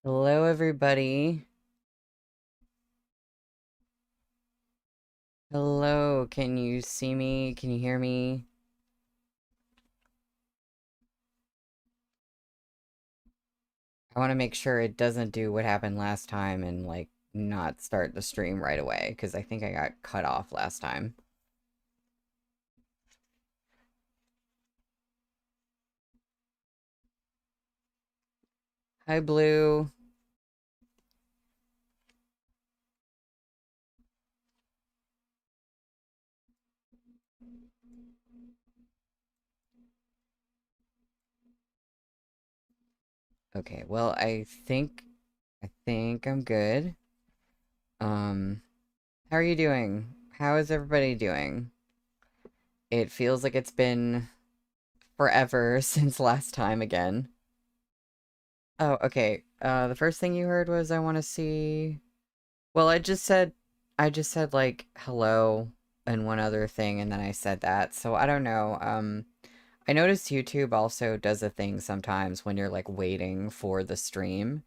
Hello, everybody. Hello, can you see me? Can you hear me? I want to make sure it doesn't do what happened last time and, like, not start the stream right away, because I think I got cut off last time. Hi, Blue. Okay, well, I think I'm good. Um, how are you doing? How is everybody doing? It feels like it's been forever since last time again. Oh, okay. The first thing you heard was I want to see. Well, I just said like hello and one other thing and then I said that. So I don't know. I noticed YouTube also does a thing sometimes when you're like waiting for the stream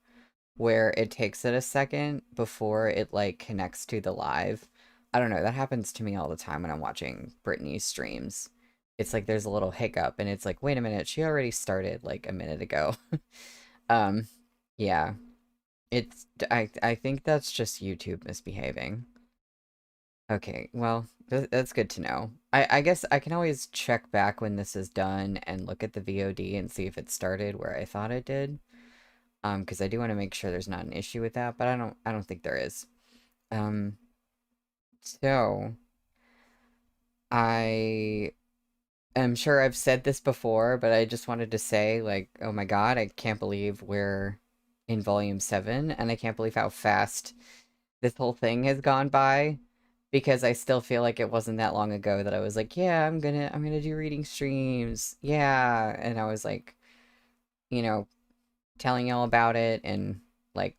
where it takes it a second before it like connects to the live. I don't know, that happens to me all the time when I'm watching Brittany's streams. It's like there's a little hiccup and it's like, wait a minute, she already started like a minute ago. Um, yeah. I think that's just YouTube misbehaving. Okay, well, that's good to know. I guess I can always check back when this is done and look at the VOD and see if it started where I thought it did. Because I do want to make sure there's not an issue with that, but I don't think there is. Um, so I am sure I've said this before, but I just wanted to say, like, oh my God, I can't believe we're in volume 7, and I can't believe how fast this whole thing has gone by. Because I still feel like it wasn't that long ago that I was like, yeah, I'm gonna do reading streams. Yeah. And I was like, you know, telling y'all about it and like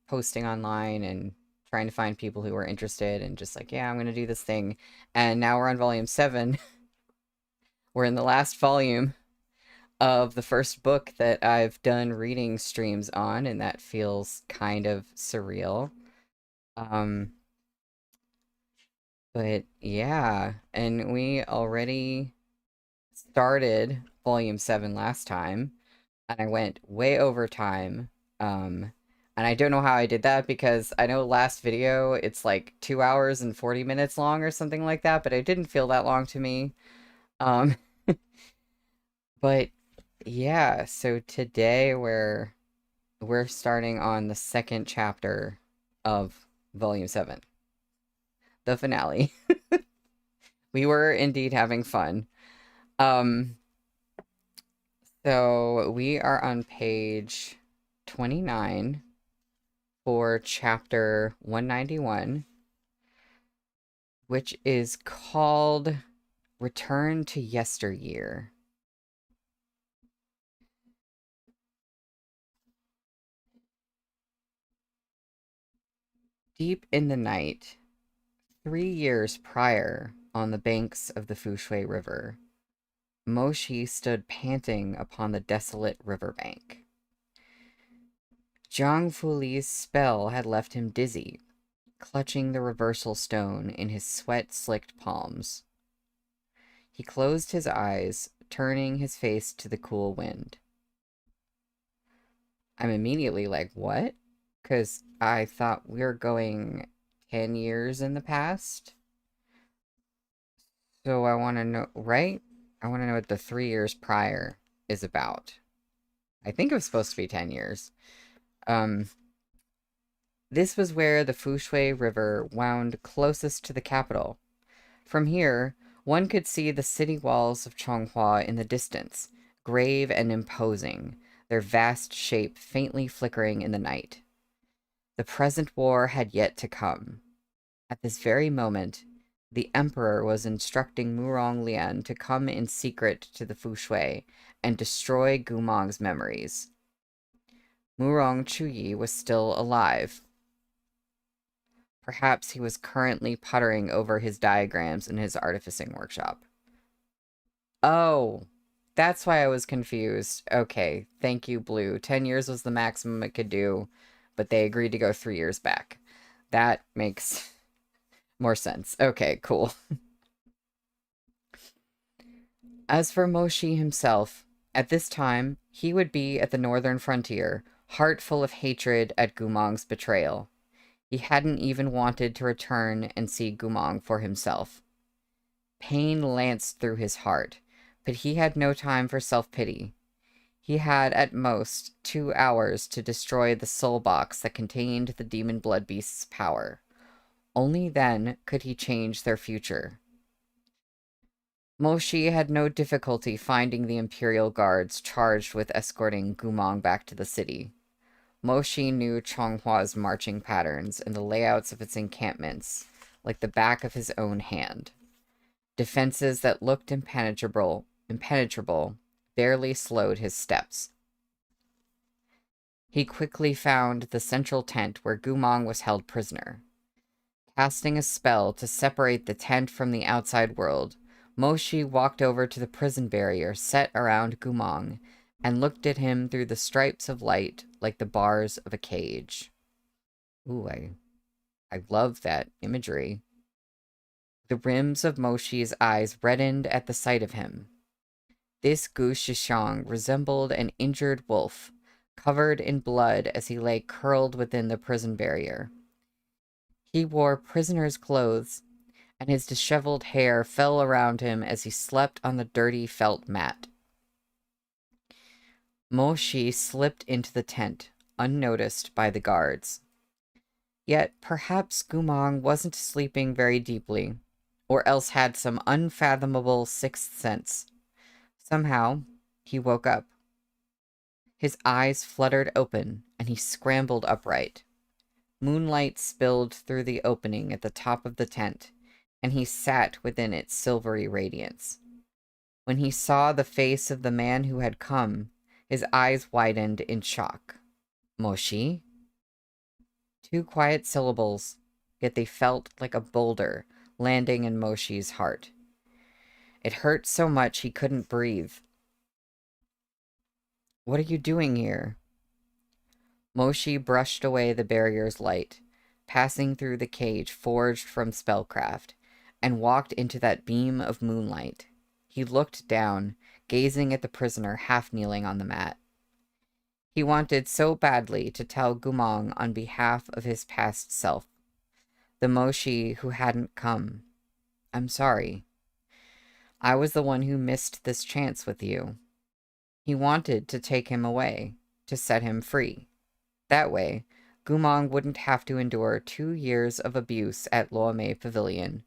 posting online and trying to find people who were interested and just like, yeah, I'm gonna do this thing. And now we're on volume 7. We're in the last volume of the first book that I've done reading streams on, and that feels kind of surreal. Um, but yeah, and we already started volume 7 last time, and I went way over time. And I don't know how I did that because I know last video it's like 2 hours and 40 minutes long or something like that, but it didn't feel that long to me. Um, but yeah, so today we're starting on the second chapter of volume 7, the finale. We were indeed having fun. Um, so we are on page 29 for chapter 191, which is called Return to Yesteryear. Deep in the night, 3 years prior, on the banks of the Fushui River, Moshi stood panting upon the desolate riverbank. Zhang Fuli's spell had left him dizzy, clutching the reversal stone in his sweat-slicked palms. He closed his eyes, turning his face to the cool wind. I'm immediately like, what? Because I thought we were going 10 years in the past. So I want to know, right? I want to know what the 3 years prior is about. I think it was supposed to be 10 years. Um, this was where the Fushui River wound closest to the capital. From here, one could see the city walls of Chonghua in the distance, grave and imposing, their vast shape faintly flickering in the night. The present war had yet to come. At this very moment, the emperor was instructing Murong Lian to come in secret to the Fushui and destroy Gumong's memories. Murong Chuyi was still alive. Perhaps he was currently puttering over his diagrams in his artificing workshop. Oh, That's why I was confused. Okay, thank you, Blue. 10 years was the maximum it could do, but they agreed to go 3 years back. That makes more sense. Okay, cool. As for Moshi himself, at this time, he would be at the northern frontier, heart full of hatred at Gumong's betrayal. He hadn't even wanted to return and see Gumong for himself. Pain lanced through his heart, but he had no time for self-pity. He had, at most, 2 hours to destroy the soul box that contained the demon blood beast's power. Only then could he change their future. Moshi had no difficulty finding the Imperial Guards charged with escorting Gumong back to the city. Moshi knew Chonghua's marching patterns and the layouts of its encampments like the back of his own hand. Defenses that looked impenetrable barely slowed his steps. He quickly found the central tent where Gumong was held prisoner. Casting a spell to separate the tent from the outside world, Moshi walked over to the prison barrier set around Gumong and looked at him through the stripes of light like the bars of a cage. Ooh, I love that imagery. The rims of Moshi's eyes reddened at the sight of him. This Gu Shishang resembled an injured wolf, covered in blood as he lay curled within the prison barrier. He wore prisoner's clothes, and his disheveled hair fell around him as he slept on the dirty felt mat. Moshi slipped into the tent, unnoticed by the guards. Yet perhaps Gumong wasn't sleeping very deeply, or else had some unfathomable sixth sense. Somehow, he woke up. His eyes fluttered open, and he scrambled upright. Moonlight spilled through the opening at the top of the tent, and he sat within its silvery radiance. When he saw the face of the man who had come, his eyes widened in shock. Moshi? 2 quiet syllables, yet they felt like a boulder landing in Moshi's heart. It hurt so much he couldn't breathe. What are you doing here? Moshi brushed away the barrier's light, passing through the cage forged from spellcraft, and walked into that beam of moonlight. He looked down, gazing at the prisoner half-kneeling on the mat. He wanted so badly to tell Gumong on behalf of his past self, the Moshi who hadn't come. I'm sorry. I was the one who missed this chance with you. He wanted to take him away, to set him free. That way, Gumong wouldn't have to endure 2 years of abuse at Luomei Pavilion,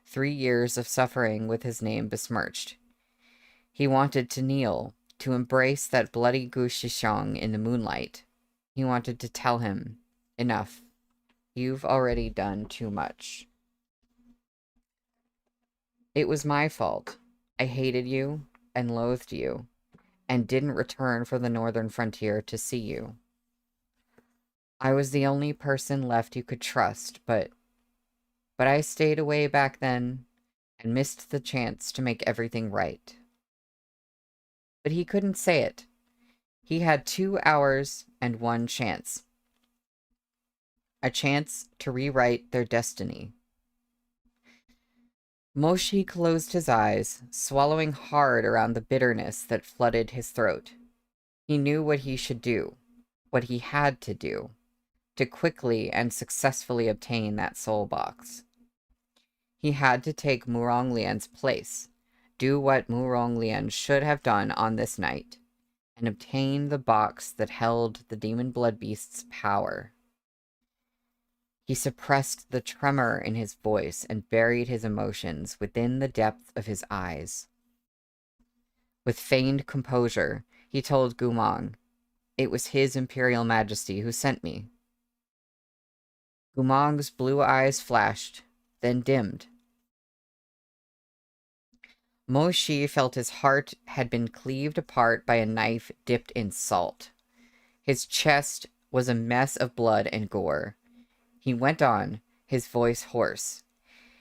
3 years of suffering with his name besmirched. He wanted to kneel, to embrace that bloody Gu Shishang in the moonlight. He wanted to tell him, enough. You've already done too much. It was my fault. I hated you and loathed you, and didn't return from the northern frontier to see you. I was the only person left you could trust, but I stayed away back then and missed the chance to make everything right. But he couldn't say it. He had 2 hours and 1 chance. A chance to rewrite their destiny. Moshi closed his eyes, swallowing hard around the bitterness that flooded his throat. He knew what he should do, what he had to do, to quickly and successfully obtain that soul box. He had to take Murong Lian's place, do what Murong Lian should have done on this night, and obtain the box that held the demon blood beast's power. He suppressed the tremor in his voice and buried his emotions within the depth of his eyes. With feigned composure, he told Gumong, it was His Imperial Majesty who sent me. Gumong's blue eyes flashed, then dimmed. Moshi felt his heart had been cleaved apart by a knife dipped in salt. His chest was a mess of blood and gore. He went on, his voice hoarse.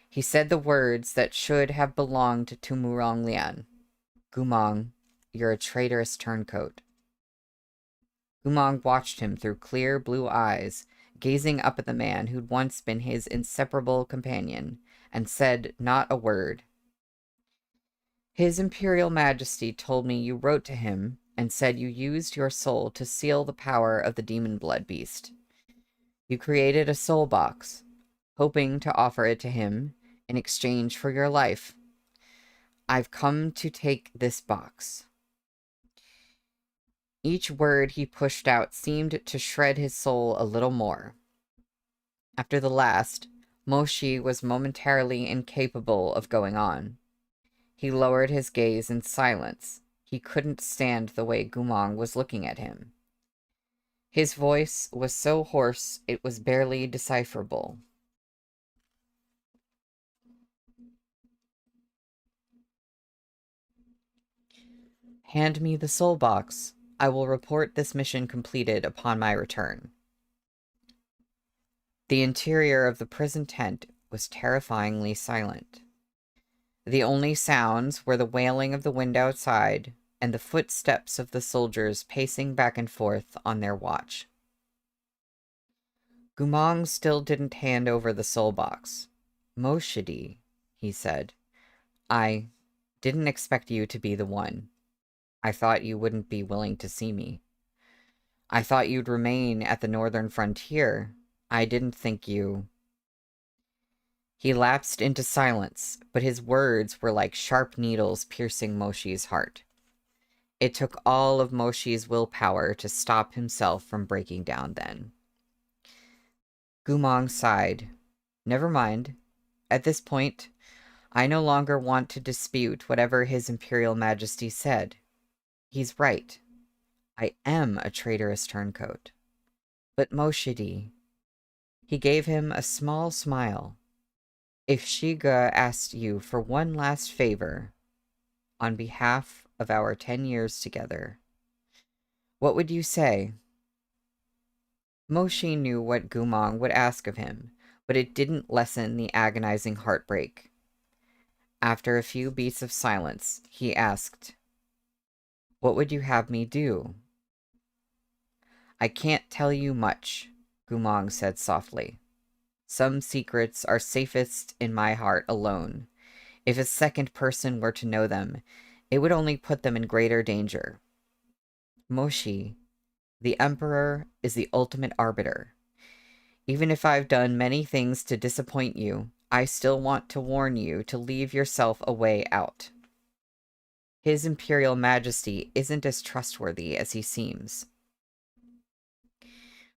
He said the words that should have belonged to Murong Lian. Gumong, you're a traitorous turncoat. Gumong watched him through clear blue eyes, gazing up at the man who'd once been his inseparable companion, and said not a word. His Imperial Majesty told me you wrote to him and said you used your soul to seal the power of the demon blood beast. You created a soul box, hoping to offer it to him in exchange for your life. I've come to take this box. Each word he pushed out seemed to shred his soul a little more. After the last, Moshi was momentarily incapable of going on. He lowered his gaze in silence. He couldn't stand the way Gumong was looking at him. His voice was so hoarse it was barely decipherable. Hand me the soul box. I will report this mission completed upon my return. The interior of the prison tent was terrifyingly silent. The only sounds were the wailing of the wind outside and the footsteps of the soldiers pacing back and forth on their watch. Gumong still didn't hand over the soul box. Moshidi, he said, I didn't expect you to be the one. I thought you wouldn't be willing to see me. I thought you'd remain at the northern frontier. I didn't think you... He lapsed into silence, but his words were like sharp needles piercing Moshi's heart. It took all of Moshi's willpower to stop himself from breaking down then. Gumong sighed. Never mind. At this point, I no longer want to dispute whatever His Imperial Majesty said. He's right. I am a traitorous turncoat. But Moshidi... He gave him a small smile. If Shiga asked you for one last favor, on behalf of our 10 years together, what would you say? Moshi knew what Gumong would ask of him, but it didn't lessen the agonizing heartbreak. After a few beats of silence, he asked, What would you have me do? I can't tell you much, Gumong said softly. Some secrets are safest in my heart alone. If a second person were to know them, it would only put them in greater danger. Moshi, the Emperor is the ultimate arbiter. Even if I've done many things to disappoint you, I still want to warn you to leave yourself a way out. His Imperial Majesty isn't as trustworthy as he seems.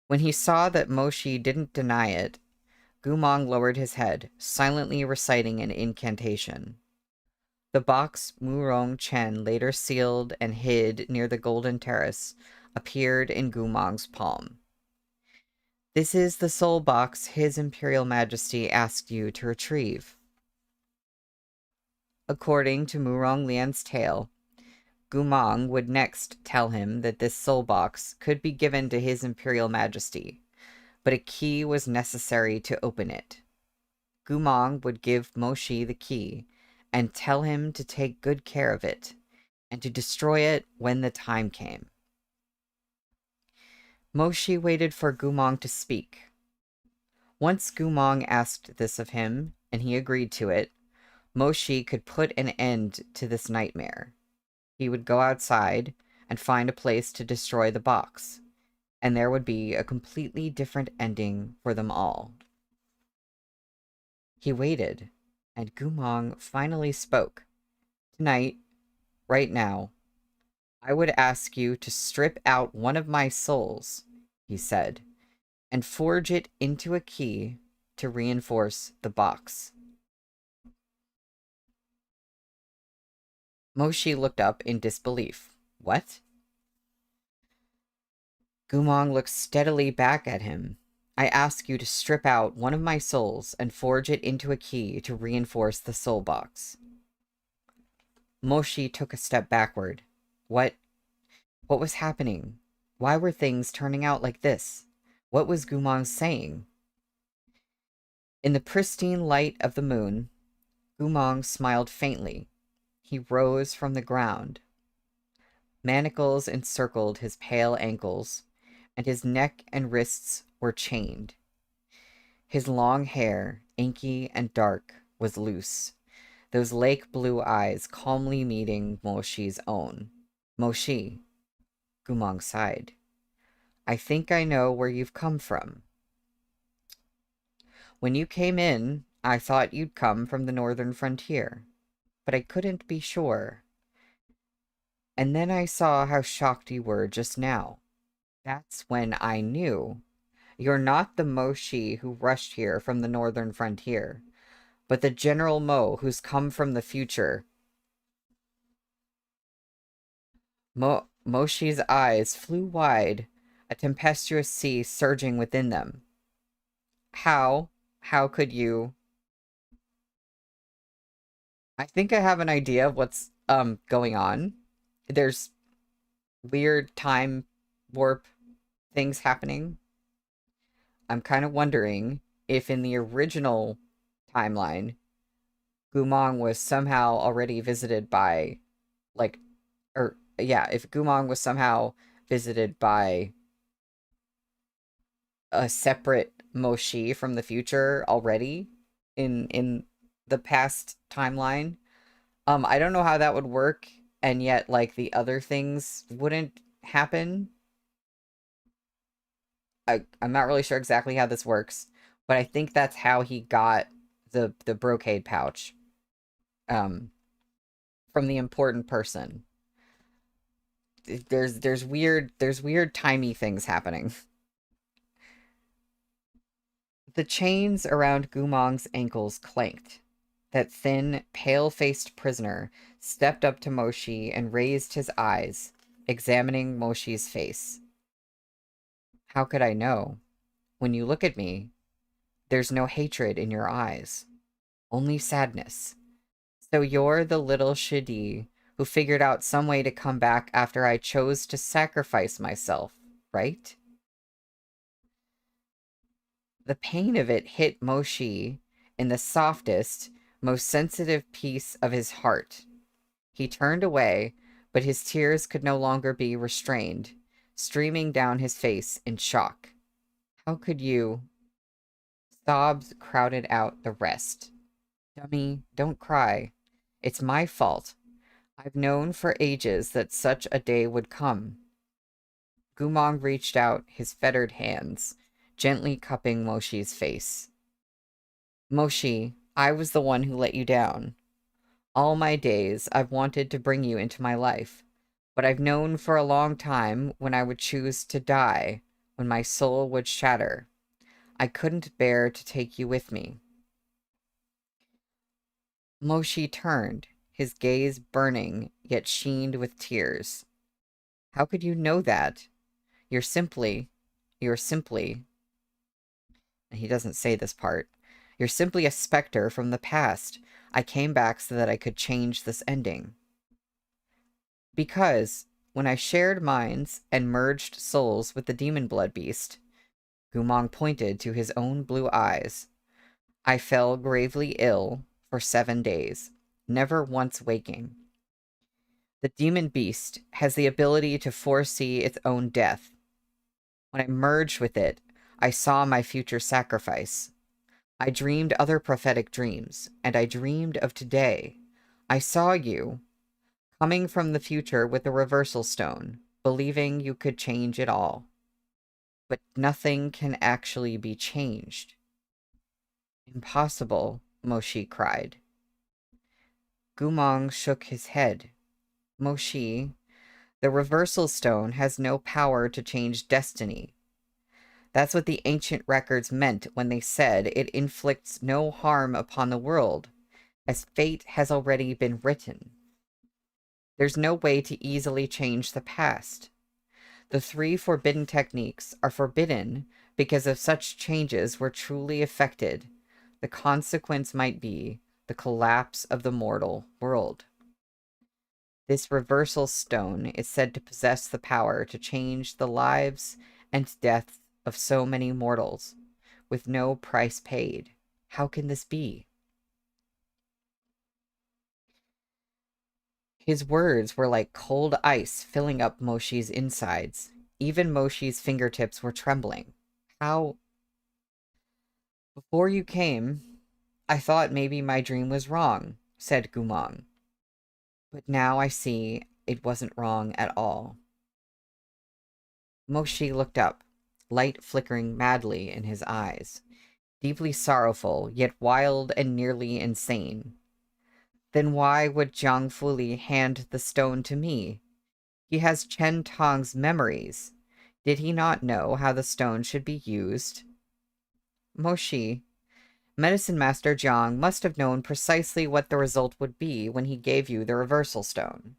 When he saw that Moshi didn't deny it, Gumong lowered his head, silently reciting an incantation. The box Murong Chen later sealed and hid near the Golden Terrace appeared in Gumong's palm. This is the soul box His Imperial Majesty asked you to retrieve. According to Murong Lian's tale, Gumong would next tell him that this soul box could be given to His Imperial Majesty, but a key was necessary to open it. Gumong would give Moshi the key and tell him to take good care of it and to destroy it when the time came. Moshi waited for Gumong to speak. Once Gumong asked this of him, and he agreed to it, Moshi could put an end to this nightmare. He would go outside and find a place to destroy the box, and there would be a completely different ending for them all. He waited, and Gumong finally spoke. Tonight, right now, I would ask you to strip out one of my souls, he said, and forge it into a key to reinforce the box. Moshi looked up in disbelief. What? Gumong looked steadily back at him. I ask you to strip out one of my souls and forge it into a key to reinforce the soul box. Moshi took a step backward. What was happening? Why were things turning out like this? What was Gumong saying? In the pristine light of the moon, Gumong smiled faintly. He rose from the ground. Manacles encircled his pale ankles, and his neck and wrists were chained. His long hair, inky and dark, was loose, those lake blue eyes calmly meeting Moshi's own. Moshi, Gumong sighed. I think I know where you've come from. When you came in, I thought you'd come from the northern frontier, but I couldn't be sure. And then I saw how shocked you were just now. That's when I knew. You're not the Moshi who rushed here from the northern frontier, but the General Mo who's come from the future. Moshi's eyes flew wide, a tempestuous sea surging within them. How? How could you? I think I have an idea of what's going on. There's weird time warp things happening. I'm kind of wondering if in the original timeline, Gumong was somehow already visited by, like, or yeah, if Gumong was somehow visited by a separate Moshi from the future already in the past timeline. I don't know how that would work, and yet like the other things wouldn't happen. I'm not really sure exactly how this works, but I think that's how he got the brocade pouch um from the important person. There's weird timey things happening. The chains around Gumong's ankles clanked. That thin, pale-faced prisoner stepped up to Moshi and raised his eyes, examining Moshi's face. How could I know? When you look at me, there's no hatred in your eyes, only sadness. So you're the little Shidi who figured out some way to come back after I chose to sacrifice myself, right? The pain of it hit Moshi in the softest, most sensitive piece of his heart. He turned away, but his tears could no longer be restrained, streaming down his face in shock. How could you? Sobs crowded out the rest. Dummy, don't cry. It's my fault. I've known for ages that such a day would come. Gumong reached out his fettered hands, gently cupping Moshi's face. Moshi, I was the one who let you down. All my days, I've wanted to bring you into my life, but I've known for a long time when I would choose to die, when my soul would shatter. I couldn't bear to take you with me. Moshi turned, his gaze burning, yet sheened with tears. How could you know that? You're simply, and he doesn't say this part, you're simply a specter from the past. I came back so that I could change this ending. Because, when I shared minds and merged souls with the demon blood beast, Gumong pointed to his own blue eyes, I fell gravely ill for 7 days, never once waking. The demon beast has the ability to foresee its own death. When I merged with it, I saw my future sacrifice. I dreamed other prophetic dreams, and I dreamed of today. I saw you, coming from the future with the reversal stone, believing you could change it all. But nothing can actually be changed. Impossible, Moshi cried. Gumong shook his head. Moshi, the reversal stone has no power to change destiny. That's what the ancient records meant when they said it inflicts no harm upon the world, as fate has already been written. There's no way to easily change the past. The 3 forbidden techniques are forbidden because if such changes were truly effected, the consequence might be the collapse of the mortal world. This reversal stone is said to possess the power to change the lives and deaths of so many mortals, with no price paid. How can this be? His words were like cold ice filling up Moshi's insides. Even Moshi's fingertips were trembling. How? Before you came, I thought maybe my dream was wrong, said Gumong. But now I see it wasn't wrong at all. Moshi looked up, light flickering madly in his eyes, deeply sorrowful, yet wild and nearly insane. Then why would Jiang Fuli hand the stone to me? He has Chen Tong's memories. Did he not know how the stone should be used? Moshi, Medicine Master Jiang must have known precisely what the result would be when he gave you the reversal stone.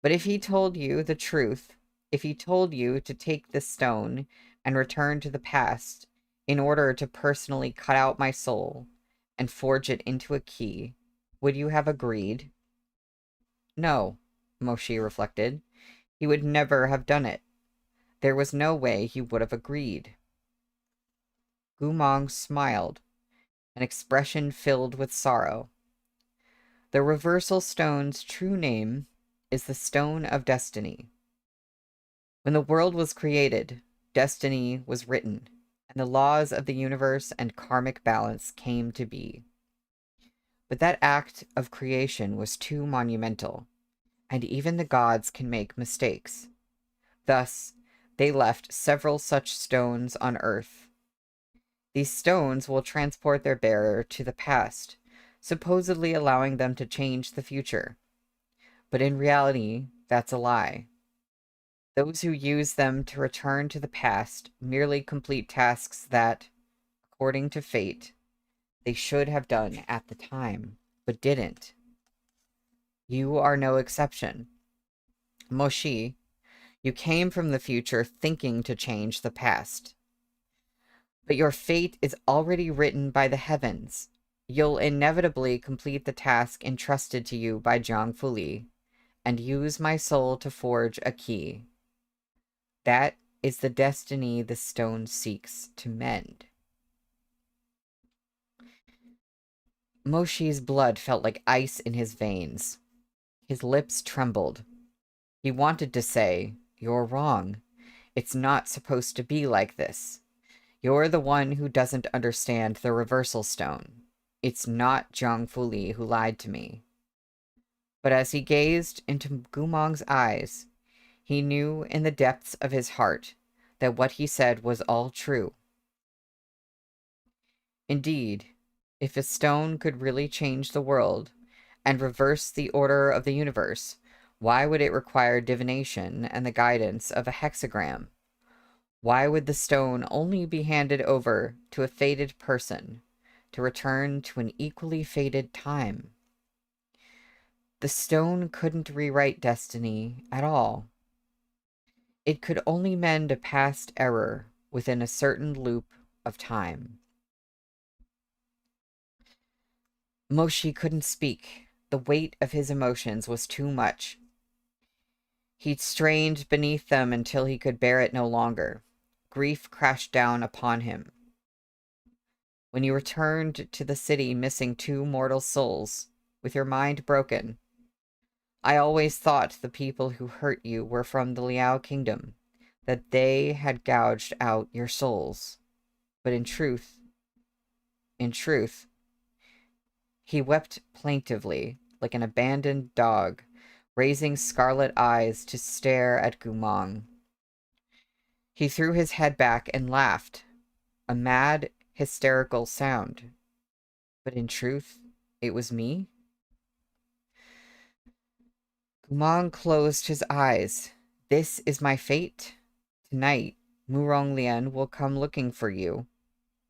But if he told you the truth, if he told you to take this stone and return to the past in order to personally cut out my soul and forge it into a key, would you have agreed? No, Moshi reflected. He would never have done it. There was no way he would have agreed. Gumong smiled, an expression filled with sorrow. The reversal stone's true name is the Stone of Destiny. When the world was created, destiny was written, and the laws of the universe and karmic balance came to be. But that act of creation was too monumental, and even the gods can make mistakes. Thus, they left several such stones on Earth. These stones will transport their bearer to the past, supposedly allowing them to change the future. But in reality, that's a lie. Those who use them to return to the past merely complete tasks that, according to fate, they should have done at the time, but didn't. You are no exception. Moshi, you came from the future thinking to change the past. But your fate is already written by the heavens. You'll inevitably complete the task entrusted to you by Jiang Fuli, and use my soul to forge a key. That is the destiny the stone seeks to mend. Moshi's blood felt like ice in his veins. His lips trembled. He wanted to say, "You're wrong. It's not supposed to be like this. You're the one who doesn't understand the reversal stone. It's not Jiang Fuli who lied to me." But as he gazed into Gumong's eyes, he knew in the depths of his heart that what he said was all true. Indeed, if a stone could really change the world and reverse the order of the universe, why would it require divination and the guidance of a hexagram? Why would the stone only be handed over to a fated person to return to an equally fated time? The stone couldn't rewrite destiny at all. It could only mend a past error within a certain loop of time. Moshi couldn't speak. The weight of his emotions was too much. He'd strained beneath them until he could bear it no longer. Grief crashed down upon him. When you returned to the city missing 2 mortal souls, with your mind broken, I always thought the people who hurt you were from the Liao kingdom, that they had gouged out your souls. But in truth, he wept plaintively, like an abandoned dog, raising scarlet eyes to stare at Gumong. He threw his head back and laughed, a mad, hysterical sound. But in truth, it was me? Gumong closed his eyes. This is my fate? Tonight, Muronglian will come looking for you.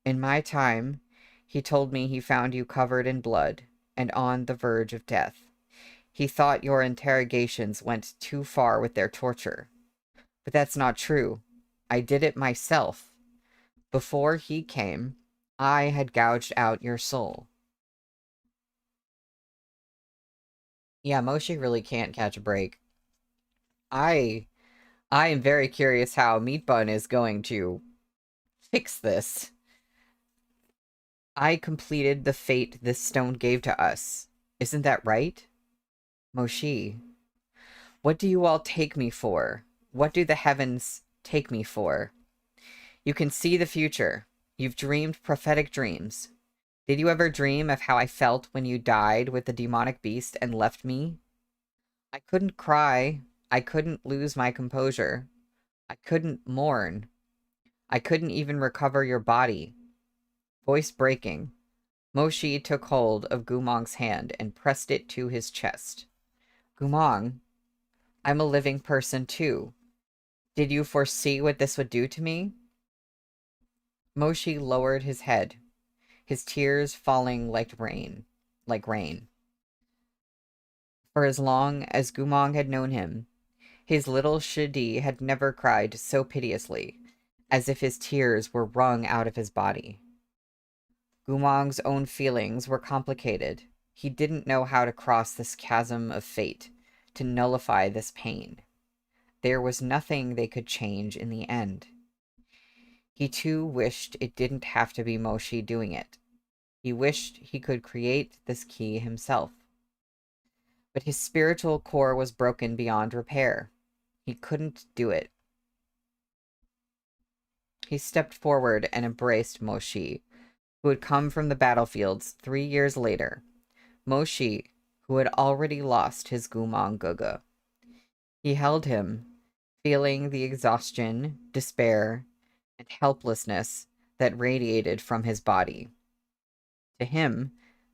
In my time, he told me he found you covered in blood and on the verge of death. He thought your interrogations went too far with their torture. But that's not true. I did it myself. Before he came, I had gouged out your soul. Yeah, Moshi really can't catch a break. I am very curious how Meat Bun is going to fix this. I completed the fate this stone gave to us. Isn't that right? Moshi, what do you all take me for? What do the heavens take me for? You can see the future. You've dreamed prophetic dreams. Did you ever dream of how I felt when you died with the demonic beast and left me? I couldn't cry. I couldn't lose my composure. I couldn't mourn. I couldn't even recover your body. Voice breaking, Moshi took hold of Gumong's hand and pressed it to his chest. Gumong, I'm a living person too. Did you foresee what this would do to me? Moshi lowered his head, his tears falling like rain. For as long as Gumong had known him, his little Shidi had never cried so piteously, as if his tears were wrung out of his body. Gumong's own feelings were complicated. He didn't know how to cross this chasm of fate, to nullify this pain. There was nothing they could change in the end. He too wished it didn't have to be Moshi doing it. He wished he could create this key himself. But his spiritual core was broken beyond repair. He couldn't do it. He stepped forward and embraced Moshi, who had come from the battlefields 3 years later. Moshi, who had already lost his Gumong Guga. He held him, feeling the exhaustion, despair, and helplessness that radiated from his body. To him,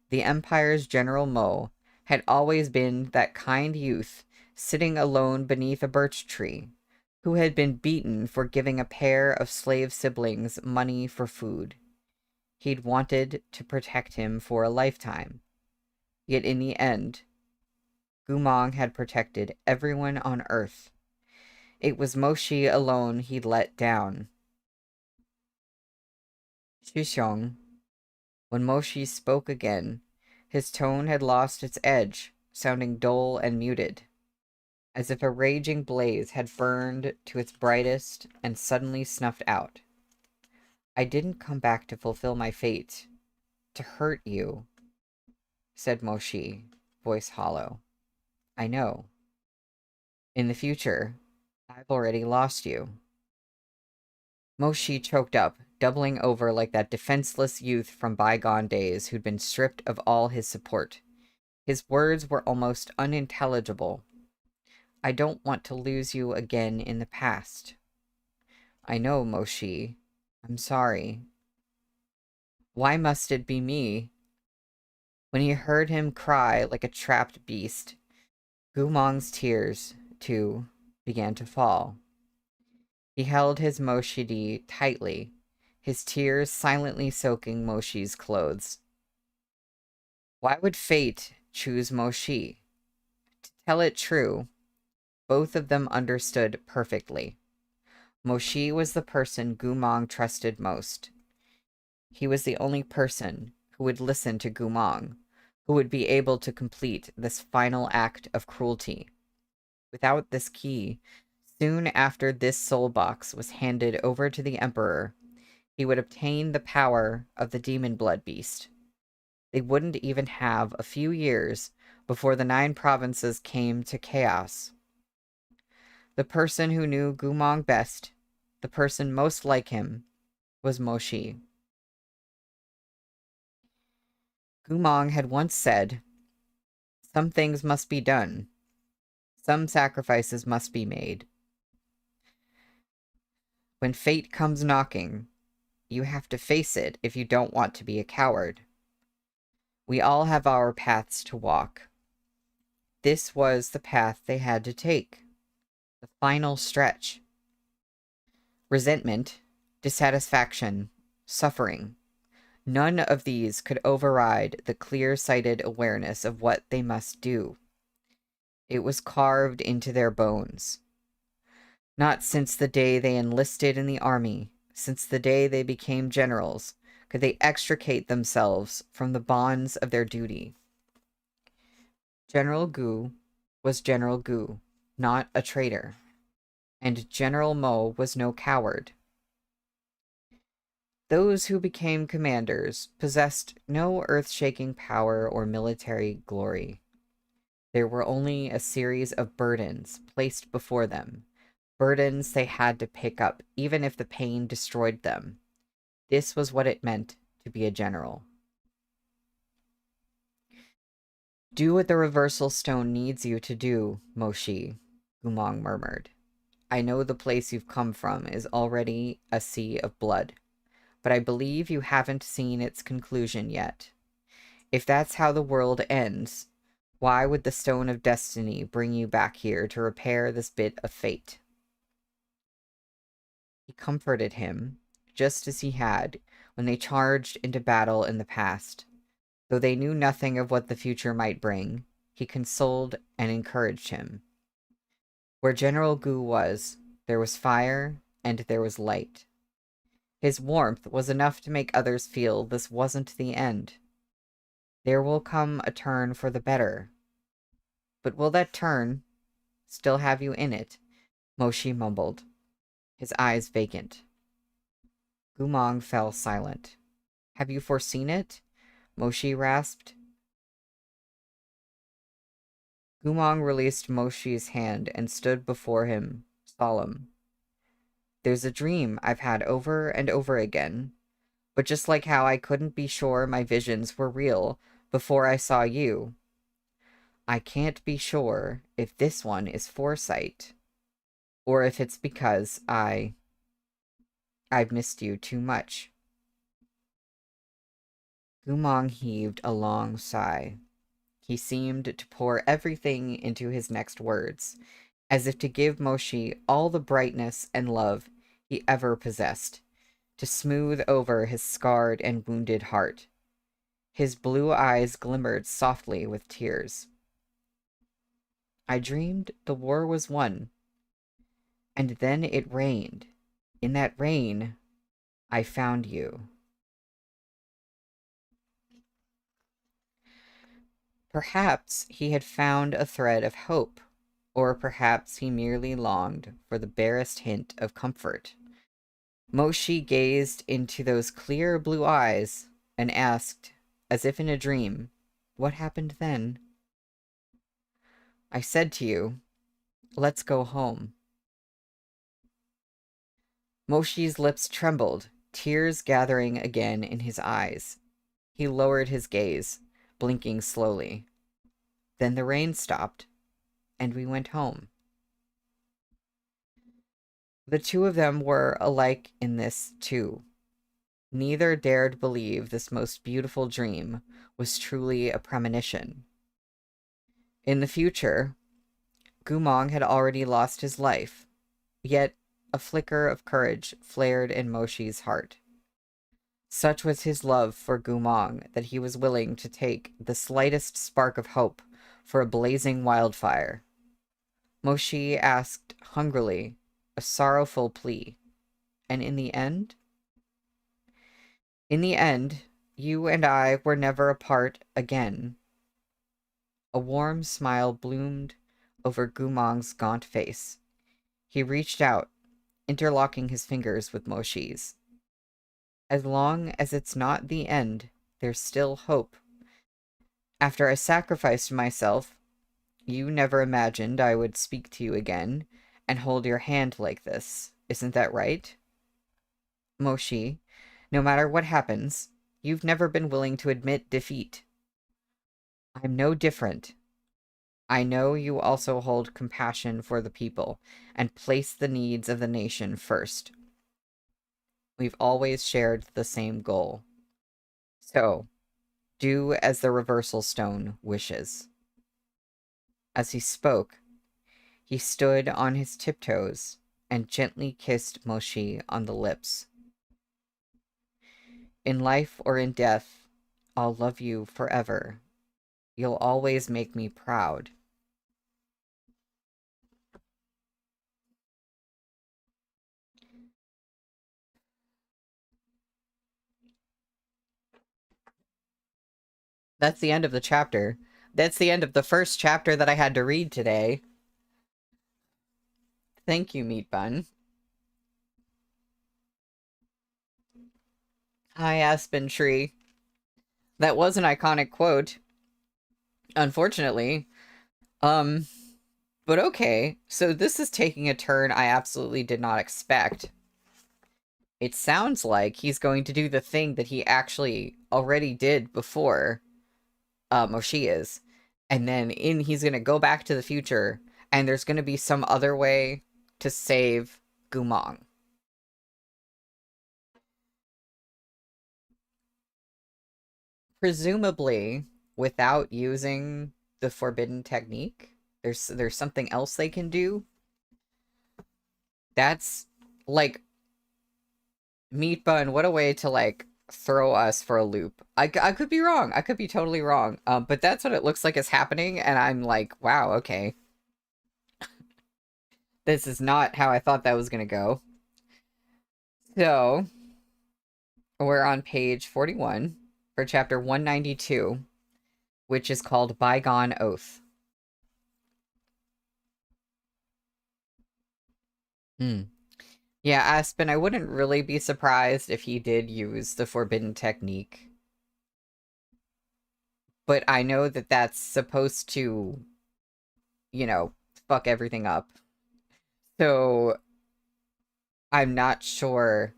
the Empire's General Mo had always been that kind youth sitting alone beneath a birch tree, who had been beaten for giving a pair of slave siblings money for food. He'd wanted to protect him for a lifetime. Yet in the end, Gumong had protected everyone on Earth. It was Moshi alone he'd let down. Shushong. When Moshi spoke again, his tone had lost its edge, sounding dull and muted, as if a raging blaze had burned to its brightest and suddenly snuffed out. I didn't come back to fulfill my fate, to hurt you, said Moshi, voice hollow. I know. In the future, I've already lost you. Moshi choked up, doubling over like that defenseless youth from bygone days who'd been stripped of all his support. His words were almost unintelligible. I don't want to lose you again in the past. I know, Moshi. I'm sorry. Why must it be me? When he heard him cry like a trapped beast, Gumong's tears, too, began to fall. He held his Moshidi tightly, his tears silently soaking Moshi's clothes. Why would fate choose Moshi? To tell it true, both of them understood perfectly. Moshi was the person Gumong trusted most. He was the only person who would listen to Gumong, who would be able to complete this final act of cruelty. Without this key, soon after this soul box was handed over to the Emperor, he would obtain the power of the demon blood beast. They wouldn't even have a few years before the 9 provinces came to chaos. The person who knew Gumong best, the person most like him, was Moshi. Gumong had once said, some things must be done. Some sacrifices must be made. When fate comes knocking, you have to face it if you don't want to be a coward. We all have our paths to walk. This was the path they had to take. The final stretch. Resentment, dissatisfaction, suffering. None of these could override the clear-sighted awareness of what they must do. It was carved into their bones. Not since the day they enlisted in the army, since the day they became generals, could they extricate themselves from the bonds of their duty. General Gu was General Gu, not a traitor. And General Mo was no coward. Those who became commanders possessed no earth-shaking power or military glory. There were only a series of burdens placed before them, burdens they had to pick up, even if the pain destroyed them. This was what it meant to be a general. Do what the reversal stone needs you to do, Moshi, Gumong murmured. I know the place you've come from is already a sea of blood, but I believe you haven't seen its conclusion yet. If that's how the world ends, why would the Stone of Destiny bring you back here to repair this bit of fate? He comforted him, just as he had when they charged into battle in the past. Though they knew nothing of what the future might bring, he consoled and encouraged him. Where General Gu was, there was fire and there was light. His warmth was enough to make others feel this wasn't the end. There will come a turn for the better. But will that turn still have you in it? Moshi mumbled, his eyes vacant. Gumong fell silent. Have you foreseen it? Moshi rasped. Gumong released Moshi's hand and stood before him, solemn. There's a dream I've had over and over again. But just like how I couldn't be sure my visions were real before I saw you, I can't be sure if this one is foresight, or if it's because I've missed you too much. Gumong heaved a long sigh. He seemed to pour everything into his next words, as if to give Moshi all the brightness and love he ever possessed, to smooth over his scarred and wounded heart. His blue eyes glimmered softly with tears. I dreamed the war was won, and then it rained. In that rain, I found you. Perhaps he had found a thread of hope, or perhaps he merely longed for the barest hint of comfort. Moshi gazed into those clear blue eyes and asked, as if in a dream, what happened then? I said to you, let's go home. Moshi's lips trembled, tears gathering again in his eyes. He lowered his gaze, blinking slowly. Then the rain stopped, and we went home. The two of them were alike in this, too. Neither dared believe this most beautiful dream was truly a premonition. In the future, Gumong had already lost his life, yet a flicker of courage flared in Moshi's heart. Such was his love for Gumong that he was willing to take the slightest spark of hope for a blazing wildfire. Moshi asked hungrily, a sorrowful plea. And in the end? In the end, you and I were never apart again. A warm smile bloomed over Gumong's gaunt face. He reached out, interlocking his fingers with Moshi's. As long as it's not the end, there's still hope. After I sacrificed myself, you never imagined I would speak to you again and hold your hand like this. Isn't that right? Moshi, no matter what happens, you've never been willing to admit defeat. I'm no different. I know you also hold compassion for the people and place the needs of the nation first. We've always shared the same goal. So, do as the reversal stone wishes. As he spoke, he stood on his tiptoes and gently kissed Moshi on the lips. In life or in death, I'll love you forever. You'll always make me proud. That's the end of the chapter. That's the end of the first chapter that I had to read today. Thank you, Meat Bun. Hi, Aspen Tree. That was an iconic quote. Unfortunately, Um, but okay, so this is taking a turn I absolutely did not expect. It sounds like he's going to do the thing that he actually already did before Moshi is. And then he's gonna go back to the future, and there's gonna be some other way to save Gumong. Presumably, without using the forbidden technique, there's something else they can do. That's like meat bun. What a way to like throw us for a loop. I could be wrong. I could be totally wrong. But that's what it looks like is happening, and I'm like, wow, okay. This is not how I thought that was gonna go. So we're on page 41 for chapter 192, which is called Bygone Oath. Hmm. Yeah, Aspen, I wouldn't really be surprised if he did use the forbidden technique. But I know that that's supposed to, you know, fuck everything up. So I'm not sure.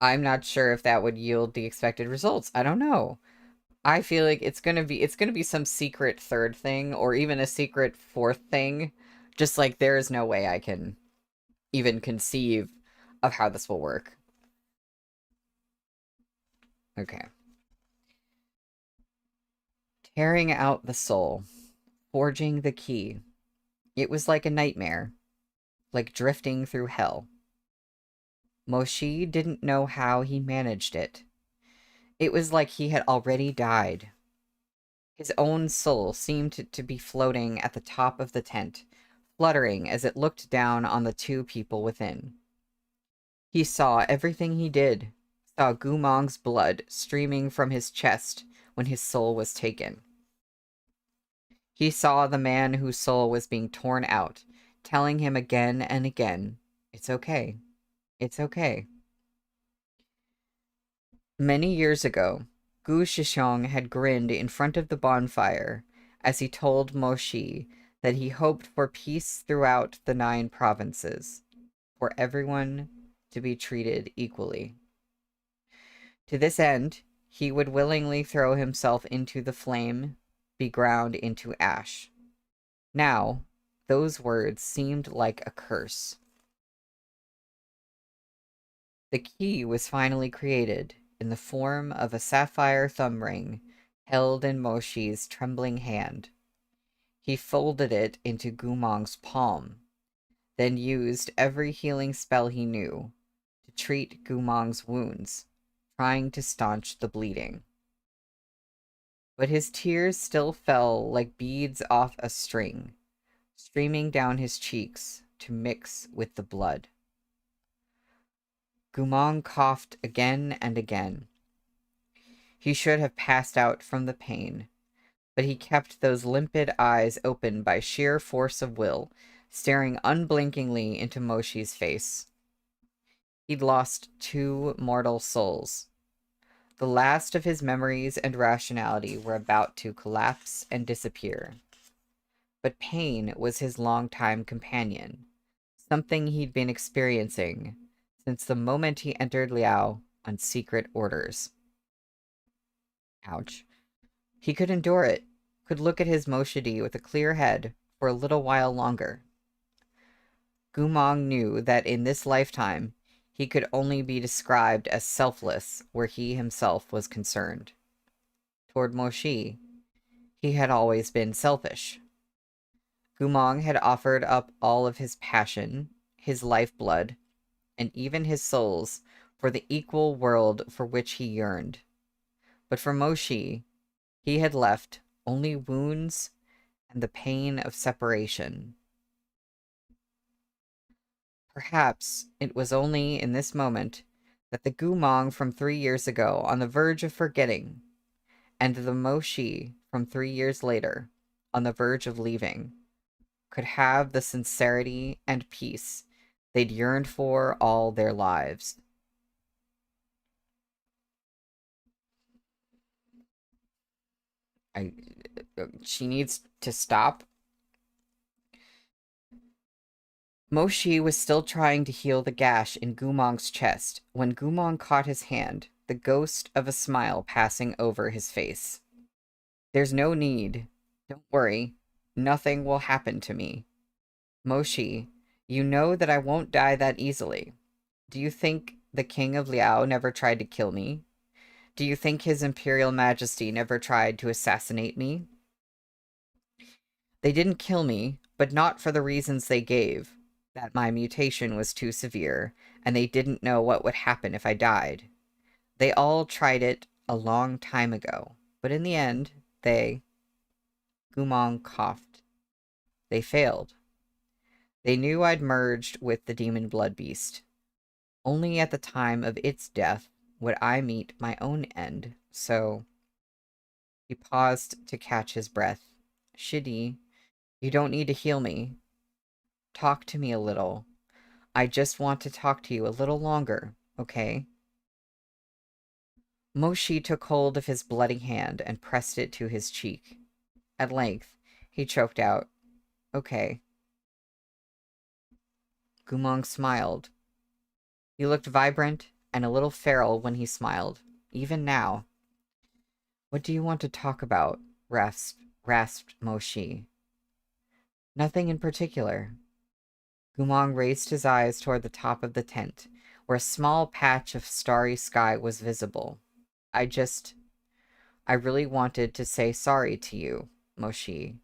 I'm not sure if that would yield the expected results. I don't know. I feel like it's gonna be some secret third thing or even a secret fourth thing. Just like there is no way I can even conceive of how this will work. Okay. Tearing out the soul, forging the key. It was like a nightmare, like drifting through hell. Moshi didn't know how he managed it. It was like he had already died. His own soul seemed to be floating at the top of the tent, fluttering as it looked down on the two people within. He saw everything he did, saw Gumong's blood streaming from his chest when his soul was taken. He saw the man whose soul was being torn out, telling him again and again, "It's okay. It's okay." Many years ago, Gu Shishong had grinned in front of the bonfire as he told Moshi that he hoped for peace throughout the 9 provinces, for everyone to be treated equally. To this end, he would willingly throw himself into the flame, be ground into ash. Now, those words seemed like a curse. The key was finally created in the form of a sapphire thumb ring held in Moshi's trembling hand. He folded it into Gumong's palm, then used every healing spell he knew to treat Gumong's wounds, trying to staunch the bleeding. But his tears still fell like beads off a string, streaming down his cheeks to mix with the blood. Gumong coughed again and again. He should have passed out from the pain, but he kept those limpid eyes open by sheer force of will, staring unblinkingly into Moshi's face. He'd lost 2 mortal souls. The last of his memories and rationality were about to collapse and disappear. But pain was his longtime companion, something he'd been experiencing since the moment he entered Liao on secret orders. Ouch. He could endure it, could look at his Moshidi with a clear head for a little while longer. Gumong knew that in this lifetime, he could only be described as selfless where he himself was concerned. Toward Moshi, he had always been selfish. Gumong had offered up all of his passion, his lifeblood, and even his souls for the equal world for which he yearned. But for Moshi, he had left only wounds and the pain of separation. Perhaps it was only in this moment that the Gumong from 3 years ago, on the verge of forgetting, and the Moshi from 3 years later, on the verge of leaving, could have the sincerity and peace they'd yearned for all their lives. I, she needs to stop Moshi was still trying to heal the gash in Gumong's chest when Gumong caught his hand, the ghost of a smile passing over his face. There's no need. Don't worry. Nothing will happen to me. Moshi, you know that I won't die that easily. Do you think the king of Liao never tried to kill me? Do you think his imperial majesty never tried to assassinate me? They didn't kill me, but not for the reasons they gave, that my mutation was too severe, and they didn't know what would happen if I died. They all tried it a long time ago, but in the end, Gumong coughed. They failed. They knew I'd merged with the demon blood beast. Only at the time of its death would I meet my own end, so... He paused to catch his breath. Shidi, you don't need to heal me. Talk to me a little. I just want to talk to you a little longer, okay? Moshi took hold of his bloody hand and pressed it to his cheek. At length, he choked out, okay. Gumong smiled. He looked vibrant and a little feral when he smiled, even now. What do you want to talk about? Rasped Moshi. Nothing in particular. Gumong raised his eyes toward the top of the tent, where a small patch of starry sky was visible. I really wanted to say sorry to you, Moshi.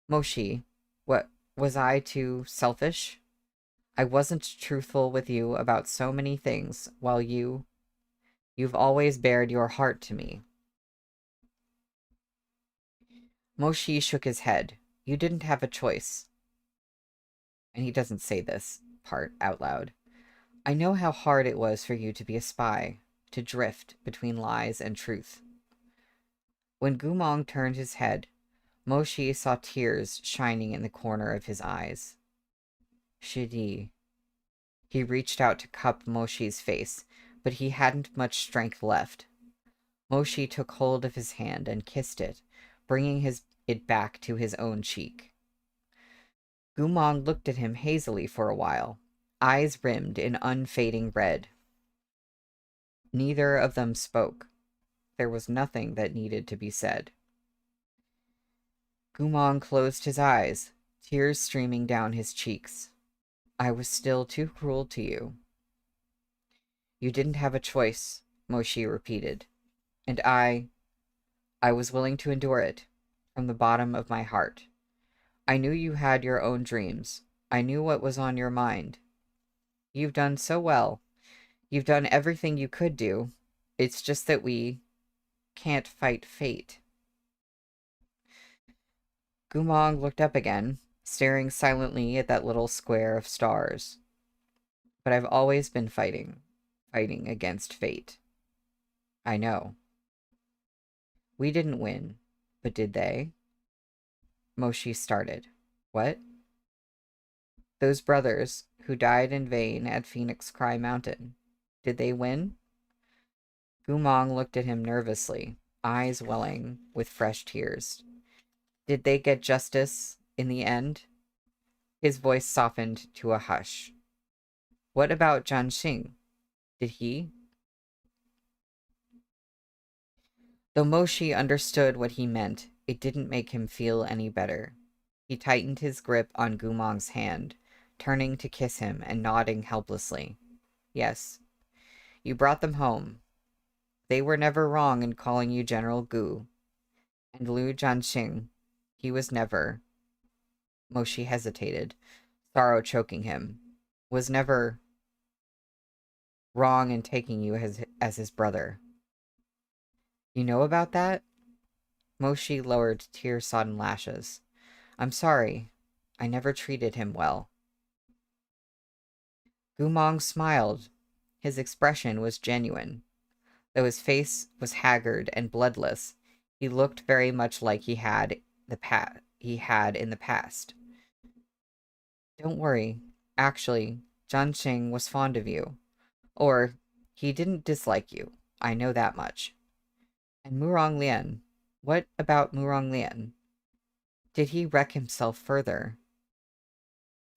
Moshi, what, was I too selfish? I wasn't truthful with you about so many things, while you've always bared your heart to me. Moshi shook his head. You didn't have a choice. And he doesn't say this part out loud. I know how hard it was for you to be a spy, to drift between lies and truth. When Gumong turned his head, Moshi saw tears shining in the corner of his eyes. Shidi. He reached out to cup Moshi's face, but he hadn't much strength left. Moshi took hold of his hand and kissed it, bringing it back to his own cheek. Gumong looked at him hazily for a while, eyes rimmed in unfading red. Neither of them spoke. There was nothing that needed to be said. Gumong closed his eyes, tears streaming down his cheeks. I was still too cruel to you. You didn't have a choice, Moshi repeated. And I was willing to endure it, from the bottom of my heart. I knew you had your own dreams. I knew what was on your mind. You've done so well. You've done everything you could do. It's just that we can't fight fate. Gumong looked up again, staring silently at that little square of stars. But I've always been fighting against fate. I know. We didn't win, but did they? Moshi started. What? Those brothers who died in vain at Phoenix Cry Mountain. Did they win? Gumong looked at him nervously, eyes welling with fresh tears. Did they get justice in the end? His voice softened to a hush. What about Jianxing? Did he? Though Moshi understood what he meant, it didn't make him feel any better. He tightened his grip on Gumong's hand, turning to kiss him and nodding helplessly. Yes. You brought them home. They were never wrong in calling you General Gu. And Liu Jianxing, he was never... Moshi hesitated, sorrow choking him. Was never wrong in taking you as his brother. You know about that? Moshi lowered tear-sodden lashes. I'm sorry. I never treated him well. Gumong smiled. His expression was genuine. Though his face was haggard and bloodless, he looked very much like he had in the past. Don't worry. Actually, Jianxing was fond of you. Or, he didn't dislike you. I know that much. And Murong Lian. What about Murong Lian? Did he wreck himself further?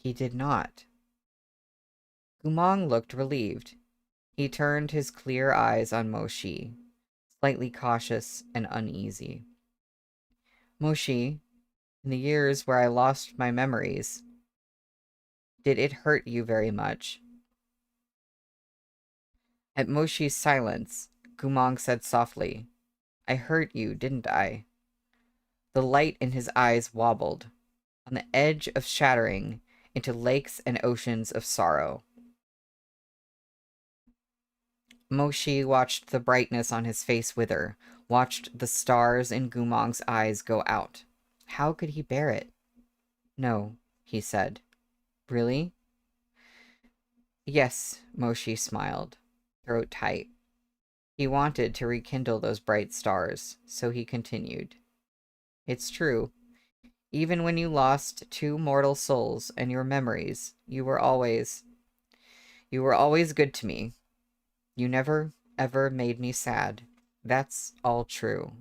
He did not. Gumong looked relieved. He turned his clear eyes on Moshi, slightly cautious and uneasy. Moshi, in the years where I lost my memories, did it hurt you very much? At Moshi's silence, Gumong said softly, I hurt you, didn't I? The light in his eyes wobbled, on the edge of shattering into lakes and oceans of sorrow. Moshi watched the brightness on his face wither, watched the stars in Gumong's eyes go out. How could he bear it? No, he said. Really? Yes, Moshi smiled, throat tight. He wanted to rekindle those bright stars, so he continued. It's true. Even when you lost 2 mortal souls and your memories, you were always good to me. You never, ever made me sad. That's all true.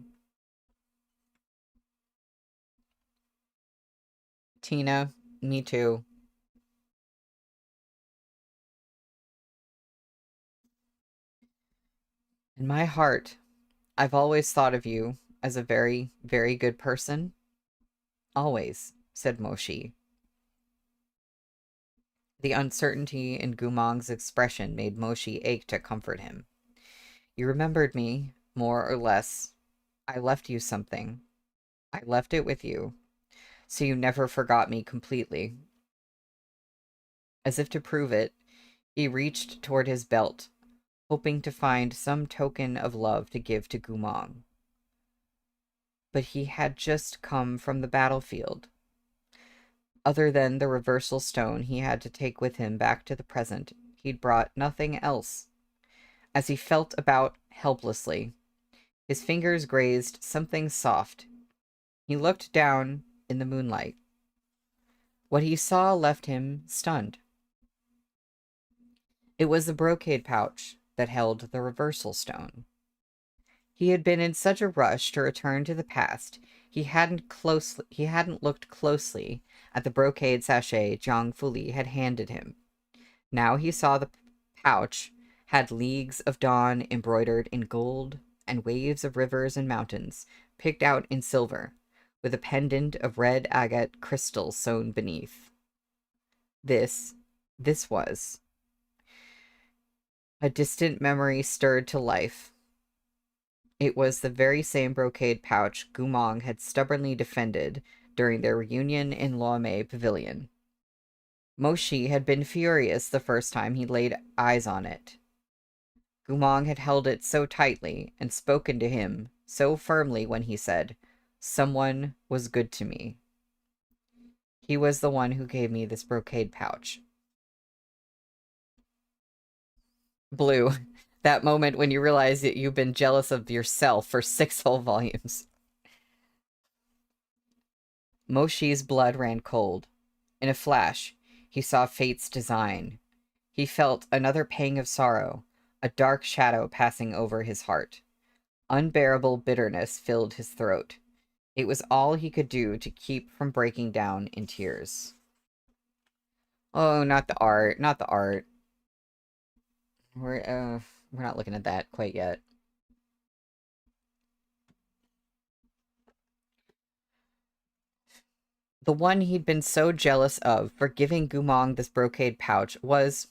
Tina, me too. In my heart, I've always thought of you as a very, very good person. Always, said Moshi. The uncertainty in Gumong's expression made Moshi ache to comfort him. You remembered me, more or less. I left you something. I left it with you, so you never forgot me completely. As if to prove it, he reached toward his belt, hoping to find some token of love to give to Gumong. But he had just come from the battlefield. Other than the reversal stone he had to take with him back to the present, he'd brought nothing else. As he felt about helplessly, his fingers grazed something soft. He looked down in the moonlight. What he saw left him stunned. It was the brocade pouch that held the reversal stone. He had been in such a rush to return to the past, he hadn't looked closely at the brocade sachet Zhang Fuli had handed him. Now he saw the pouch had leagues of dawn embroidered in gold and waves of rivers and mountains picked out in silver, with a pendant of red agate crystal sewn beneath. This was. A distant memory stirred to life. It was the very same brocade pouch Gumong had stubbornly defended during their reunion in Luomei Pavilion. Moshi had been furious the first time he laid eyes on it. Gumong had held it so tightly and spoken to him so firmly when he said, "Someone was good to me." He was the one who gave me this brocade pouch. Blue, that moment when you realize that you've been jealous of yourself for 6 whole volumes. Moshi's blood ran cold. In a flash, he saw fate's design. He felt another pang of sorrow, a dark shadow passing over his heart. Unbearable bitterness filled his throat. It was all he could do to keep from breaking down in tears. Oh, not the art, not the art. We're not looking at that quite yet. The one he'd been so jealous of for giving Gumong this brocade pouch was,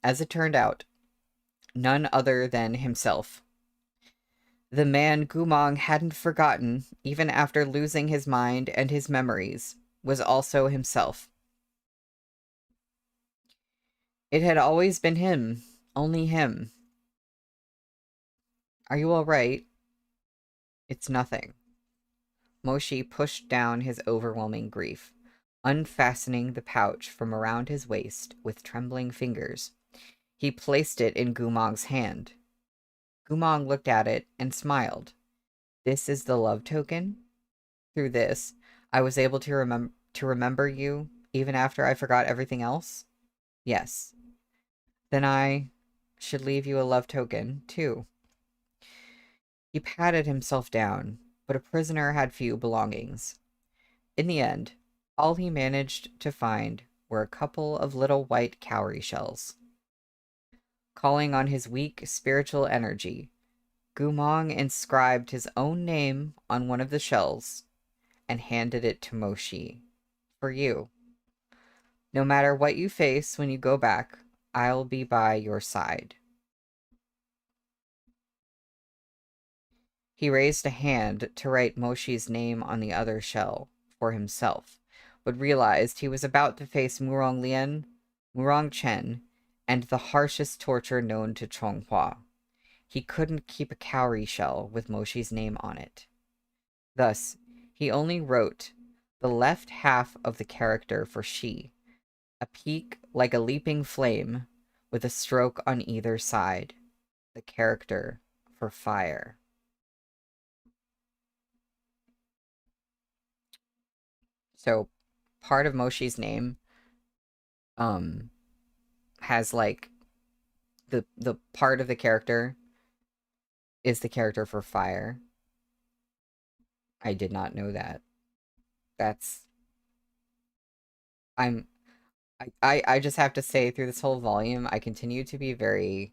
as it turned out, none other than himself. The man Gumong hadn't forgotten, even after losing his mind and his memories, was also himself. It had always been him, only him. Are you all right? It's nothing. Moshi pushed down his overwhelming grief, unfastening the pouch from around his waist with trembling fingers. He placed it in Gumong's hand. Gumong looked at it and smiled. This is the love token? Through this, I was able to remember you, even after I forgot everything else? Yes. Then I should leave you a love token, too. He patted himself down, but a prisoner had few belongings. In the end, all he managed to find were a couple of little white cowrie shells. Calling on his weak spiritual energy, Gumong inscribed his own name on one of the shells and handed it to Moshi. For you. No matter what you face when you go back, I'll be by your side. He raised a hand to write Moshi's name on the other shell for himself, but realized he was about to face Murong Lian, Murong Chen, and the harshest torture known to Chonghua. He couldn't keep a cowrie shell with Moshi's name on it. Thus, he only wrote the left half of the character for she, a peak like a leaping flame with a stroke on either side, the character for fire. So part of Moshi's name has like the part of the character is the character for fire. I did not know that. That's I just have to say through this whole volume I continue to be very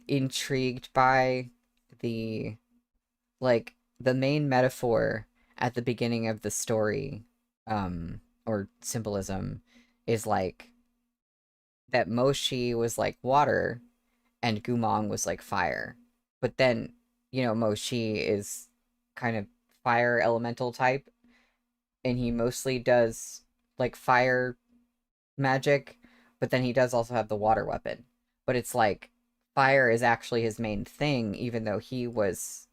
intrigued by the like the main metaphor at the beginning of the story or symbolism is like that Moshi was like water and Gumong was like fire. But then, Moshi is kind of fire elemental type and he mostly does like fire magic, but then he does also have the water weapon. But it's like fire is actually his main thing, even though he was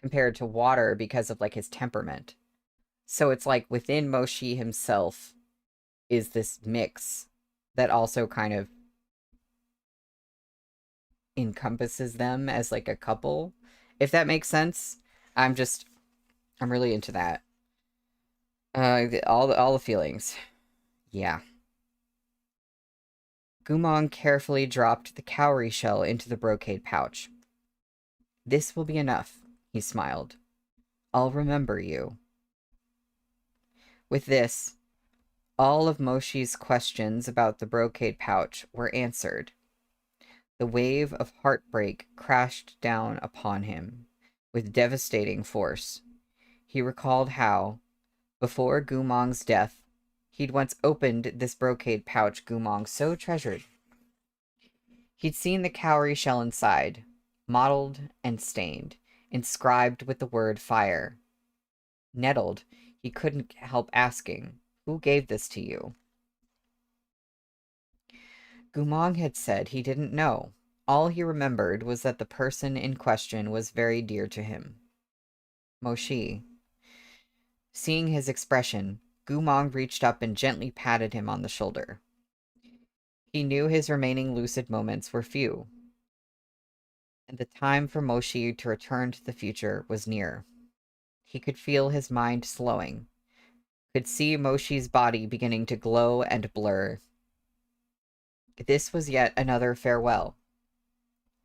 compared to water because of like his temperament. So it's like within Moshi himself is this mix that also kind of encompasses them as like a couple, if that makes sense. I'm really into that. All the feelings. Yeah. Gumong carefully dropped the cowrie shell into the brocade pouch. This will be enough, he smiled. I'll remember you. With this, all of Moshi's questions about the brocade pouch were answered. The wave of heartbreak crashed down upon him with devastating force. He recalled how, before Gumong's death, he'd once opened this brocade pouch Gumong so treasured. He'd seen the cowrie shell inside, mottled and stained, inscribed with the word fire. Nettled, he couldn't help asking, "Who gave this to you?" Gumong had said he didn't know. All he remembered was that the person in question was very dear to him. Moshi. Seeing his expression, Gumong reached up and gently patted him on the shoulder. He knew his remaining lucid moments were few, and the time for Moshi to return to the future was near. He could feel his mind slowing, could see Moshi's body beginning to glow and blur. This was yet another farewell.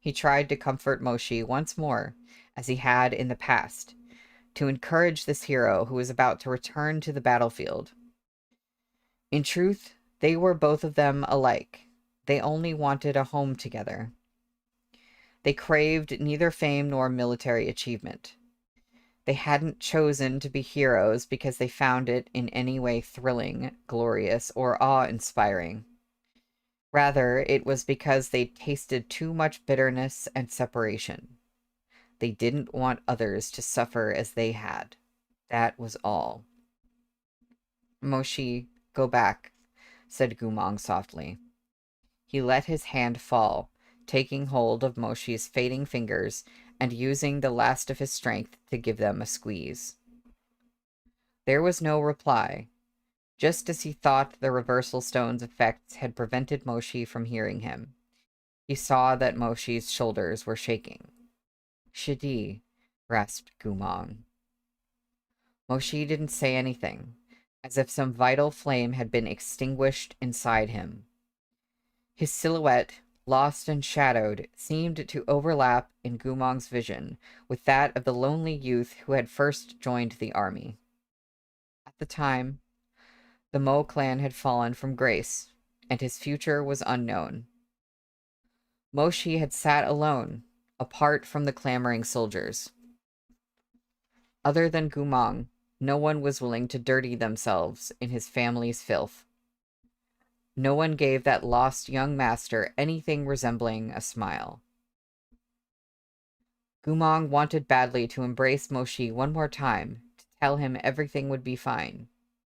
He tried to comfort Moshi once more, as he had in the past, to encourage this hero who was about to return to the battlefield. In truth, they were both of them alike. They only wanted a home together. They craved neither fame nor military achievement. They hadn't chosen to be heroes because they found it in any way thrilling, glorious, or awe-inspiring. Rather, it was because they tasted too much bitterness and separation. They didn't want others to suffer as they had. That was all. Moshi, go back, said Gumong softly. He let his hand fall, taking hold of Moshi's fading fingers and using the last of his strength to give them a squeeze. There was no reply, just as he thought the reversal stone's effects had prevented Moshi from hearing him. He saw that Moshi's shoulders were shaking. Shidi, rasped Gumong. Moshi didn't say anything, as if some vital flame had been extinguished inside him. His silhouette, lost and shadowed, seemed to overlap in Gumong's vision with that of the lonely youth who had first joined the army. At the time, the Mo clan had fallen from grace, and his future was unknown. Moshi had sat alone, apart from the clamoring soldiers. Other than Gumong, no one was willing to dirty themselves in his family's filth. No one gave that lost young master anything resembling a smile. Gumong wanted badly to embrace Moshi one more time, to tell him everything would be fine.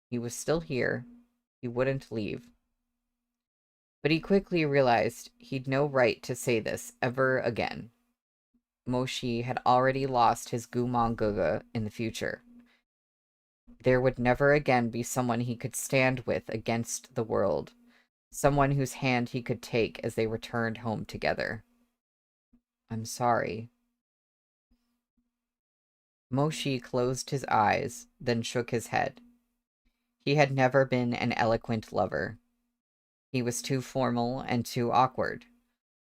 He was still here. He wouldn't leave. But he quickly realized he'd no right to say this ever again. Moshi had already lost his Gumong Guga in the future. There would never again be someone he could stand with against the world, someone whose hand he could take as they returned home together. I'm sorry. Moshi closed his eyes, then shook his head. He had never been an eloquent lover. He was too formal and too awkward,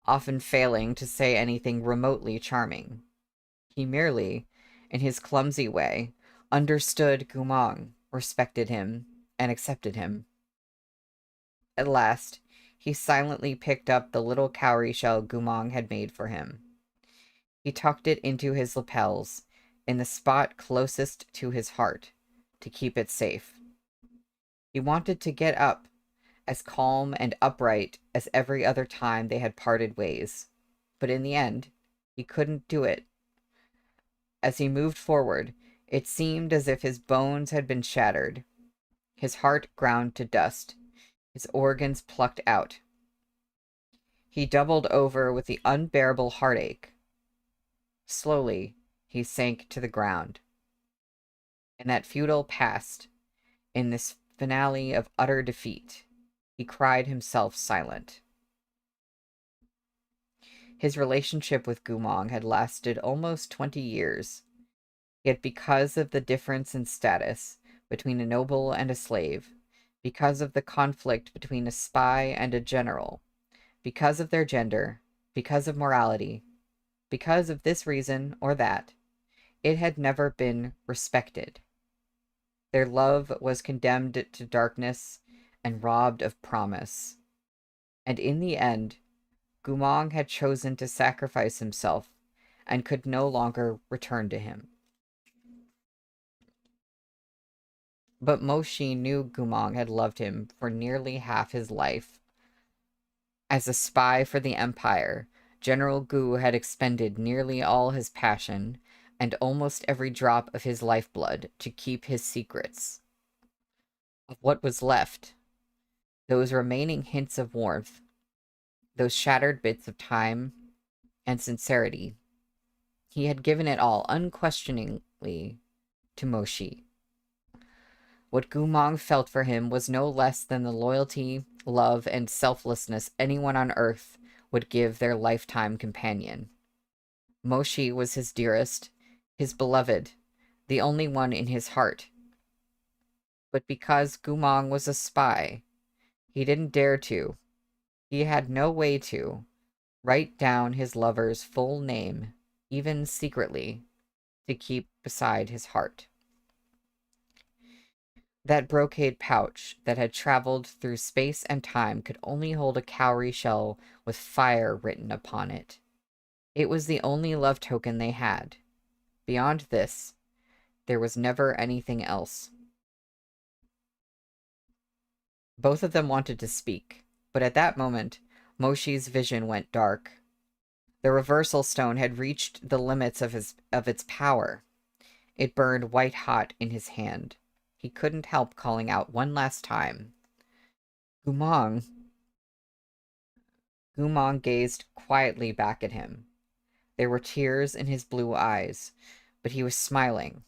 often failing to say anything remotely charming. He merely, in his clumsy way, understood Gumong, respected him, and accepted him. At last, he silently picked up the little cowrie shell Gumong had made for him. He tucked it into his lapels, in the spot closest to his heart, to keep it safe. He wanted to get up, as calm and upright as every other time they had parted ways. But in the end, he couldn't do it. As he moved forward, it seemed as if his bones had been shattered, his heart ground to dust, his organs plucked out. He doubled over with the unbearable heartache. Slowly, he sank to the ground. In that futile past, in this finale of utter defeat, he cried himself silent. His relationship with Gumong had lasted almost 20 years, yet because of the difference in status between a noble and a slave, because of the conflict between a spy and a general, because of their gender, because of morality, because of this reason or that, it had never been respected. Their love was condemned to darkness and robbed of promise. And in the end, Gumong had chosen to sacrifice himself and could no longer return to him. But Moshi knew Gumong had loved him for nearly half his life. As a spy for the Empire, General Gu had expended nearly all his passion and almost every drop of his lifeblood to keep his secrets. Of what was left, those remaining hints of warmth, those shattered bits of time and sincerity, he had given it all unquestioningly to Moshi. What Gumong felt for him was no less than the loyalty, love, and selflessness anyone on Earth would give their lifetime companion. Moshi was his dearest, his beloved, the only one in his heart. But because Gumong was a spy, he didn't dare to, he had no way to, write down his lover's full name, even secretly, to keep beside his heart. That brocade pouch that had traveled through space and time could only hold a cowrie shell with fire written upon it. It was the only love token they had. Beyond this, there was never anything else. Both of them wanted to speak, but at that moment, Moshi's vision went dark. The reversal stone had reached the limits of its power. It burned white hot in his hand. He couldn't help calling out one last time. Gumong. Gumong gazed quietly back at him. There were tears in his blue eyes, but he was smiling.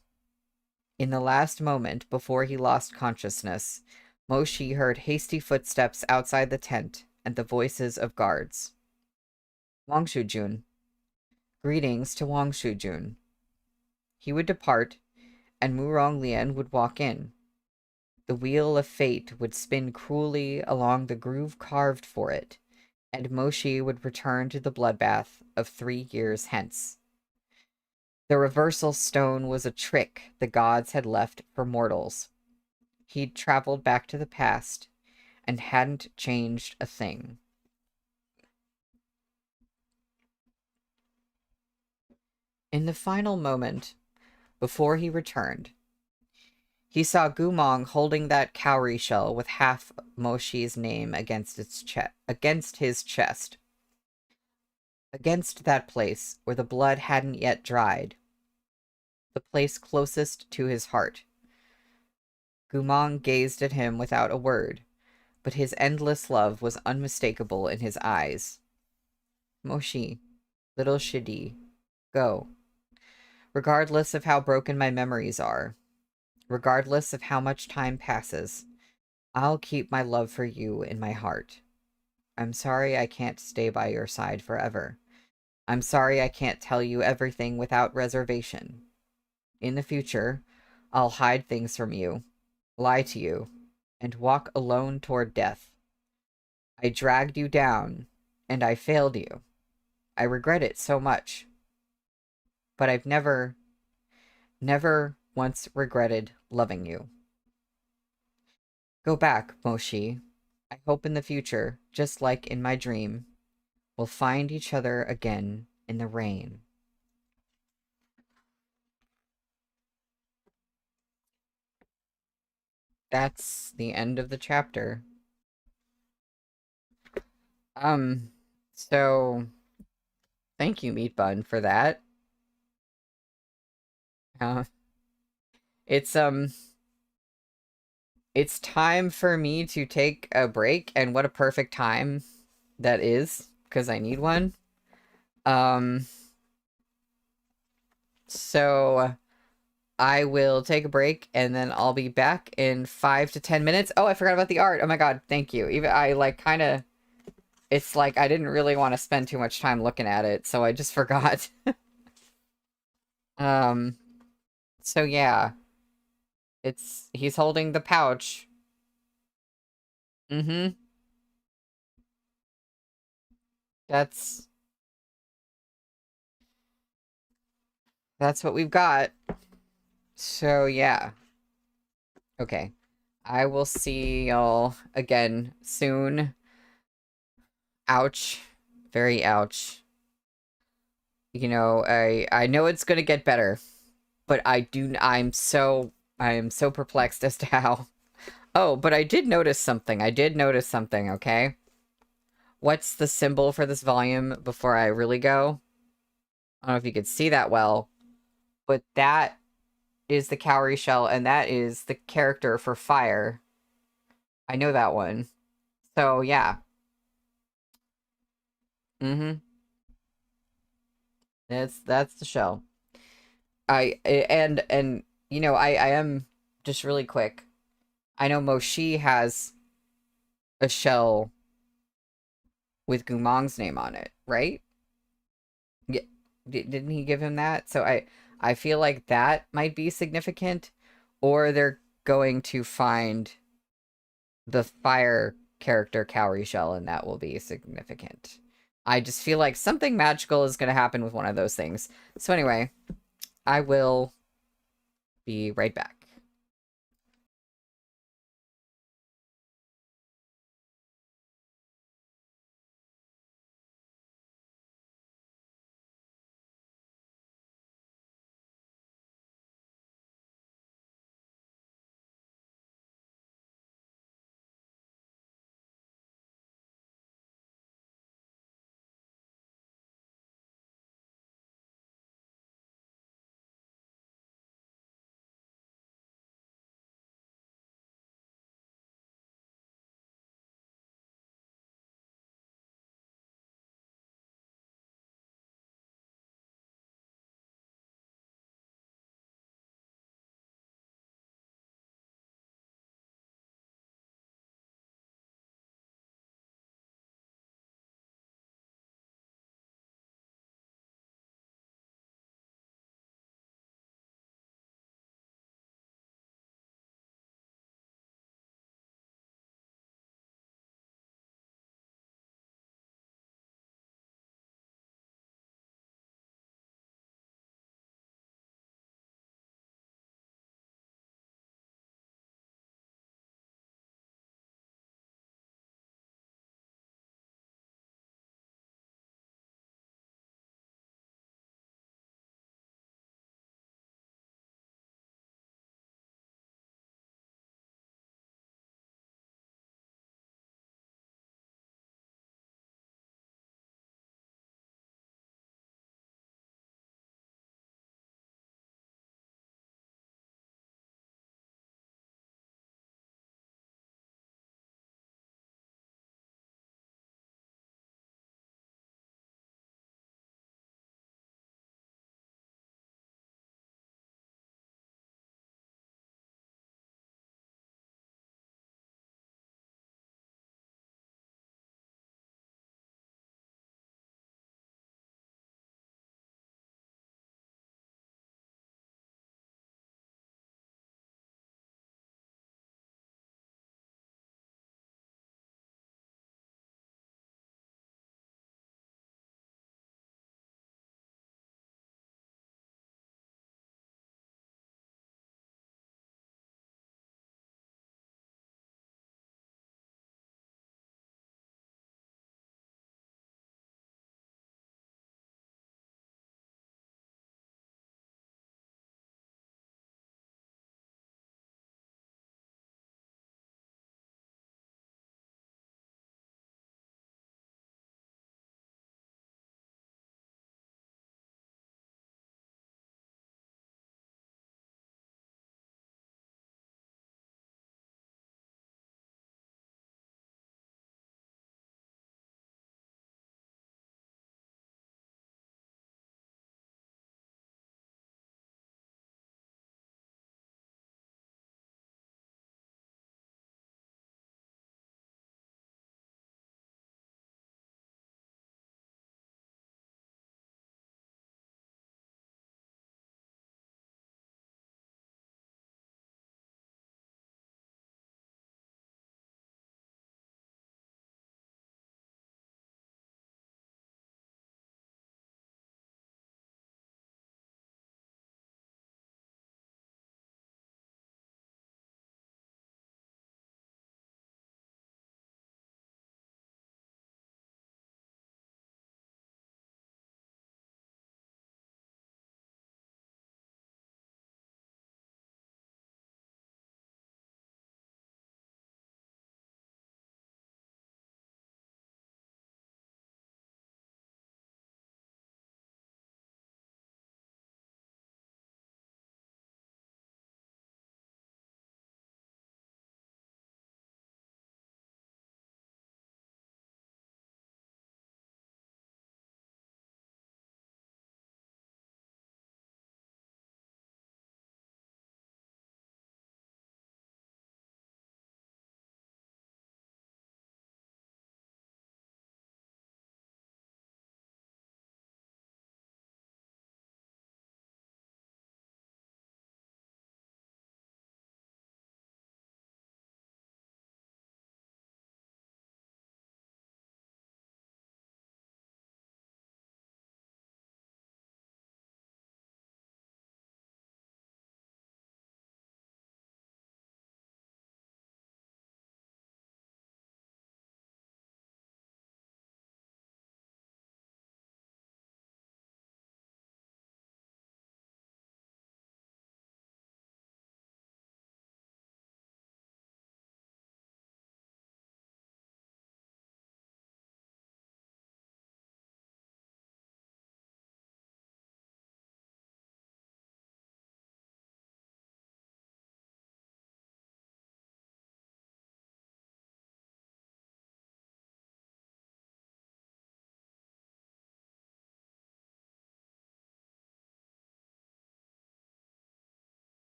In the last moment before he lost consciousness, Moshi heard hasty footsteps outside the tent and the voices of guards. Wangshu-jun. Greetings to Wangshu-jun. He would depart, and Murong-Lian would walk in. The wheel of fate would spin cruelly along the groove carved for it, and Moshi would return to the bloodbath of 3 years hence. The reversal stone was a trick the gods had left for mortals. He'd traveled back to the past and hadn't changed a thing. In the final moment, before he returned, he saw Gumong holding that cowrie shell with half Moshi's name against his chest. Against that place where the blood hadn't yet dried. The place closest to his heart. Gumong gazed at him without a word, but his endless love was unmistakable in his eyes. Moshi, little Shidi, go. Regardless of how broken my memories are, regardless of how much time passes, I'll keep my love for you in my heart. I'm sorry I can't stay by your side forever. I'm sorry I can't tell you everything without reservation. In the future, I'll hide things from you, lie to you, and walk alone toward death. I dragged you down, and I failed you. I regret it so much. But I've never once regretted loving you. Go back, Moshi. I hope in the future, just like in my dream, we'll find each other again in the rain. That's the end of the chapter. So thank you, Meat Bun, for that. Uh, it's it's time for me to take a break, and what a perfect time that is, because I need one. So I will take a break, and then I'll be back in 5 to 10 minutes. Oh, I forgot about the art. Oh my god, thank you. Even I like kind of, it's like I didn't really want to spend too much time looking at it, so I just forgot. um, so yeah, he's holding the pouch. Mm-hmm. That's that's what we've got. So yeah. Okay. I will see y'all again soon. Ouch. Very ouch. You know, I know it's gonna get better, but I am so perplexed as to how. Oh, but I did notice something. Okay? What's the symbol for this volume before I really go? I don't know if you could see that well, but that is the cowrie shell, and that is the character for fire. I know that one. So, yeah. Mm-hmm. That's the shell. And you know, I am just really quick. I know Moshi has a shell with Gumong's name on it, right? Yeah, didn't he give him that? So I feel like that might be significant, or they're going to find the fire character cowrie shell, and that will be significant. I just feel like something magical is going to happen with one of those things. So anyway, I will be right back.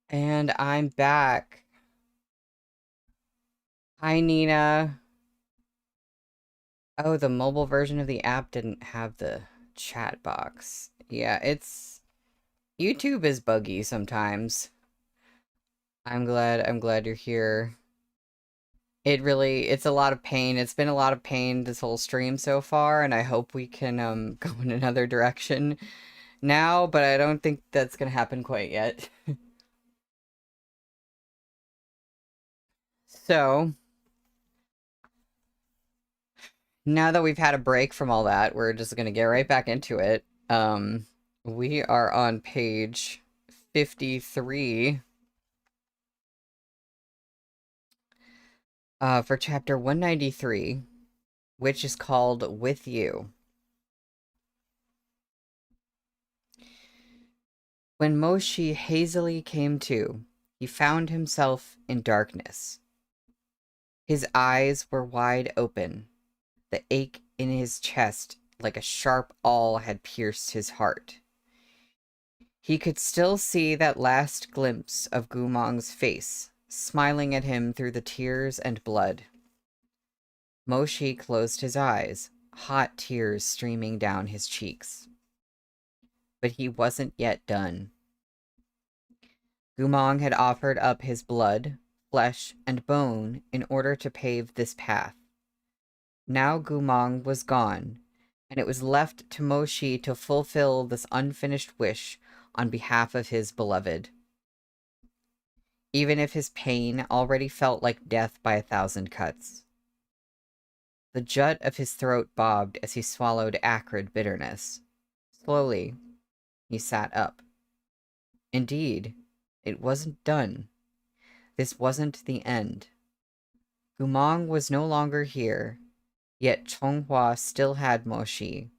And I'm back. Hi, Nina. Oh, the mobile version of the app didn't have the chat box. Yeah, YouTube is buggy sometimes. I'm glad you're here. It's a lot of pain. It's been a lot of pain this whole stream so far, and I hope we can go in another direction now, but I don't think that's gonna happen quite yet. So, now that we've had a break from all that, we're just gonna get right back into it. We are on page 53 for chapter 193, which is called With You. When Moshi hazily came to, he found himself in darkness. His eyes were wide open. The ache in his chest, like a sharp awl, had pierced his heart. He could still see that last glimpse of Gumong's face, smiling at him through the tears and blood. Moshi closed his eyes, hot tears streaming down his cheeks. But he wasn't yet done. Gumong had offered up his blood, flesh, and bone in order to pave this path. Now Gumong was gone, and it was left to Moshi to fulfill this unfinished wish on behalf of his beloved. Even if his pain already felt like death by 1,000 cuts. The jut of his throat bobbed as he swallowed acrid bitterness. Slowly, he sat up. Indeed, it wasn't done. This wasn't the end. Gumong was no longer here, yet Chonghua still had Moshi.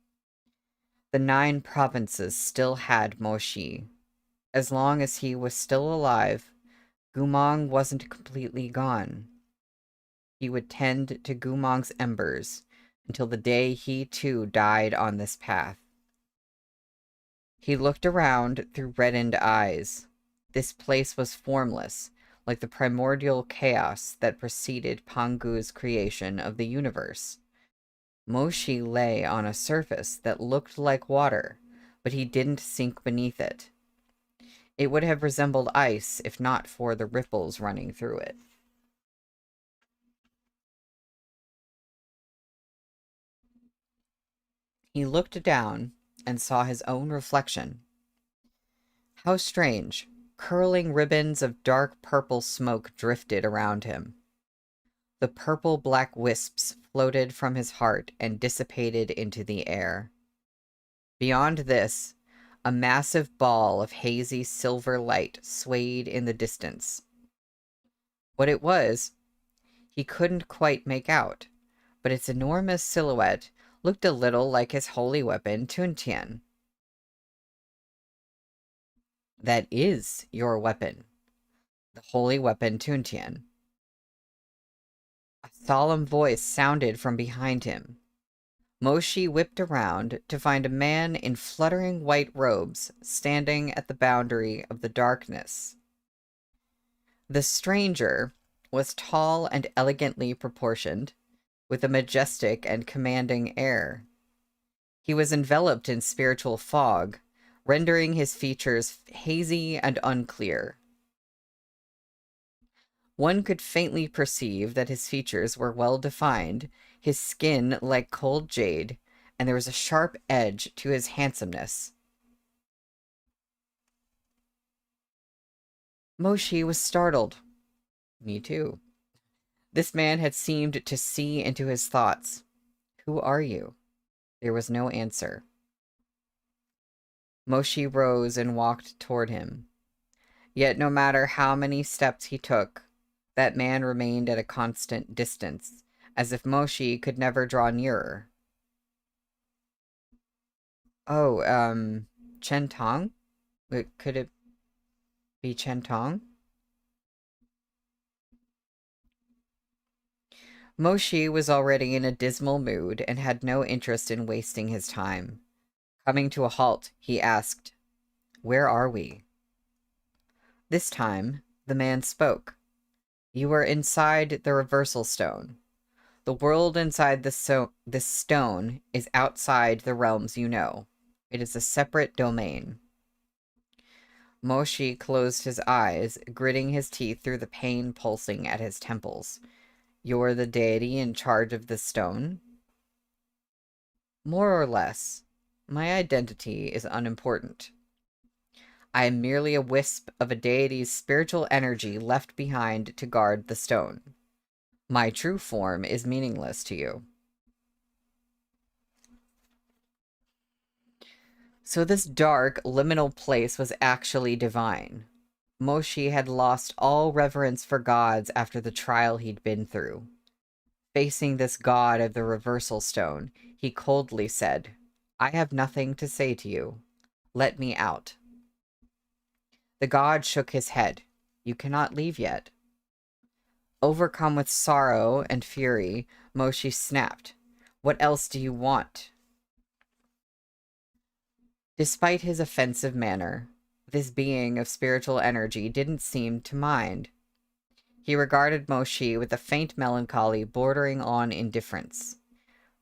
The 9 provinces still had Moshi. As long as he was still alive, Gumong wasn't completely gone. He would tend to Gumong's embers until the day he too died on this path. He looked around through reddened eyes. This place was formless, like the primordial chaos that preceded Pangu's creation of the universe. Moshi lay on a surface that looked like water, but he didn't sink beneath it. It would have resembled ice if not for the ripples running through it. He looked down and saw his own reflection. How strange. Curling ribbons of dark purple smoke drifted around him. The purple-black wisps floated from his heart and dissipated into the air. Beyond this, a massive ball of hazy silver light swayed in the distance. What it was, he couldn't quite make out, but its enormous silhouette looked a little like his holy weapon, Tuntian. That is your weapon, the holy weapon Tuntian. A solemn voice sounded from behind him. Moshi whipped around to find a man in fluttering white robes standing at the boundary of the darkness. The stranger was tall and elegantly proportioned, with a majestic and commanding air. He was enveloped in spiritual fog, rendering his features hazy and unclear. One could faintly perceive that his features were well defined, his skin like cold jade, and there was a sharp edge to his handsomeness. Moshi was startled. Me too. This man had seemed to see into his thoughts. Who are you? There was no answer. Moshi rose and walked toward him. Yet no matter how many steps he took, that man remained at a constant distance, as if Moshi could never draw nearer. Oh, Chen Tong? Could it be Chen Tong? Moshi was already in a dismal mood and had no interest in wasting his time. Coming to a halt, he asked, "Where are we?" This time, the man spoke. You are inside the reversal stone. The world inside this stone is outside the realms you know. It is a separate domain. Moshi closed his eyes, gritting his teeth through the pain pulsing at his temples. You're the deity in charge of this stone? More or less. My identity is unimportant. I am merely a wisp of a deity's spiritual energy left behind to guard the stone. My true form is meaningless to you. So this dark, liminal place was actually divine. Moshi had lost all reverence for gods after the trial he'd been through. Facing this god of the reversal stone, he coldly said, I have nothing to say to you. Let me out. The god shook his head. You cannot leave yet. Overcome with sorrow and fury, Moshi snapped. What else do you want? Despite his offensive manner, this being of spiritual energy didn't seem to mind. He regarded Moshi with a faint melancholy bordering on indifference.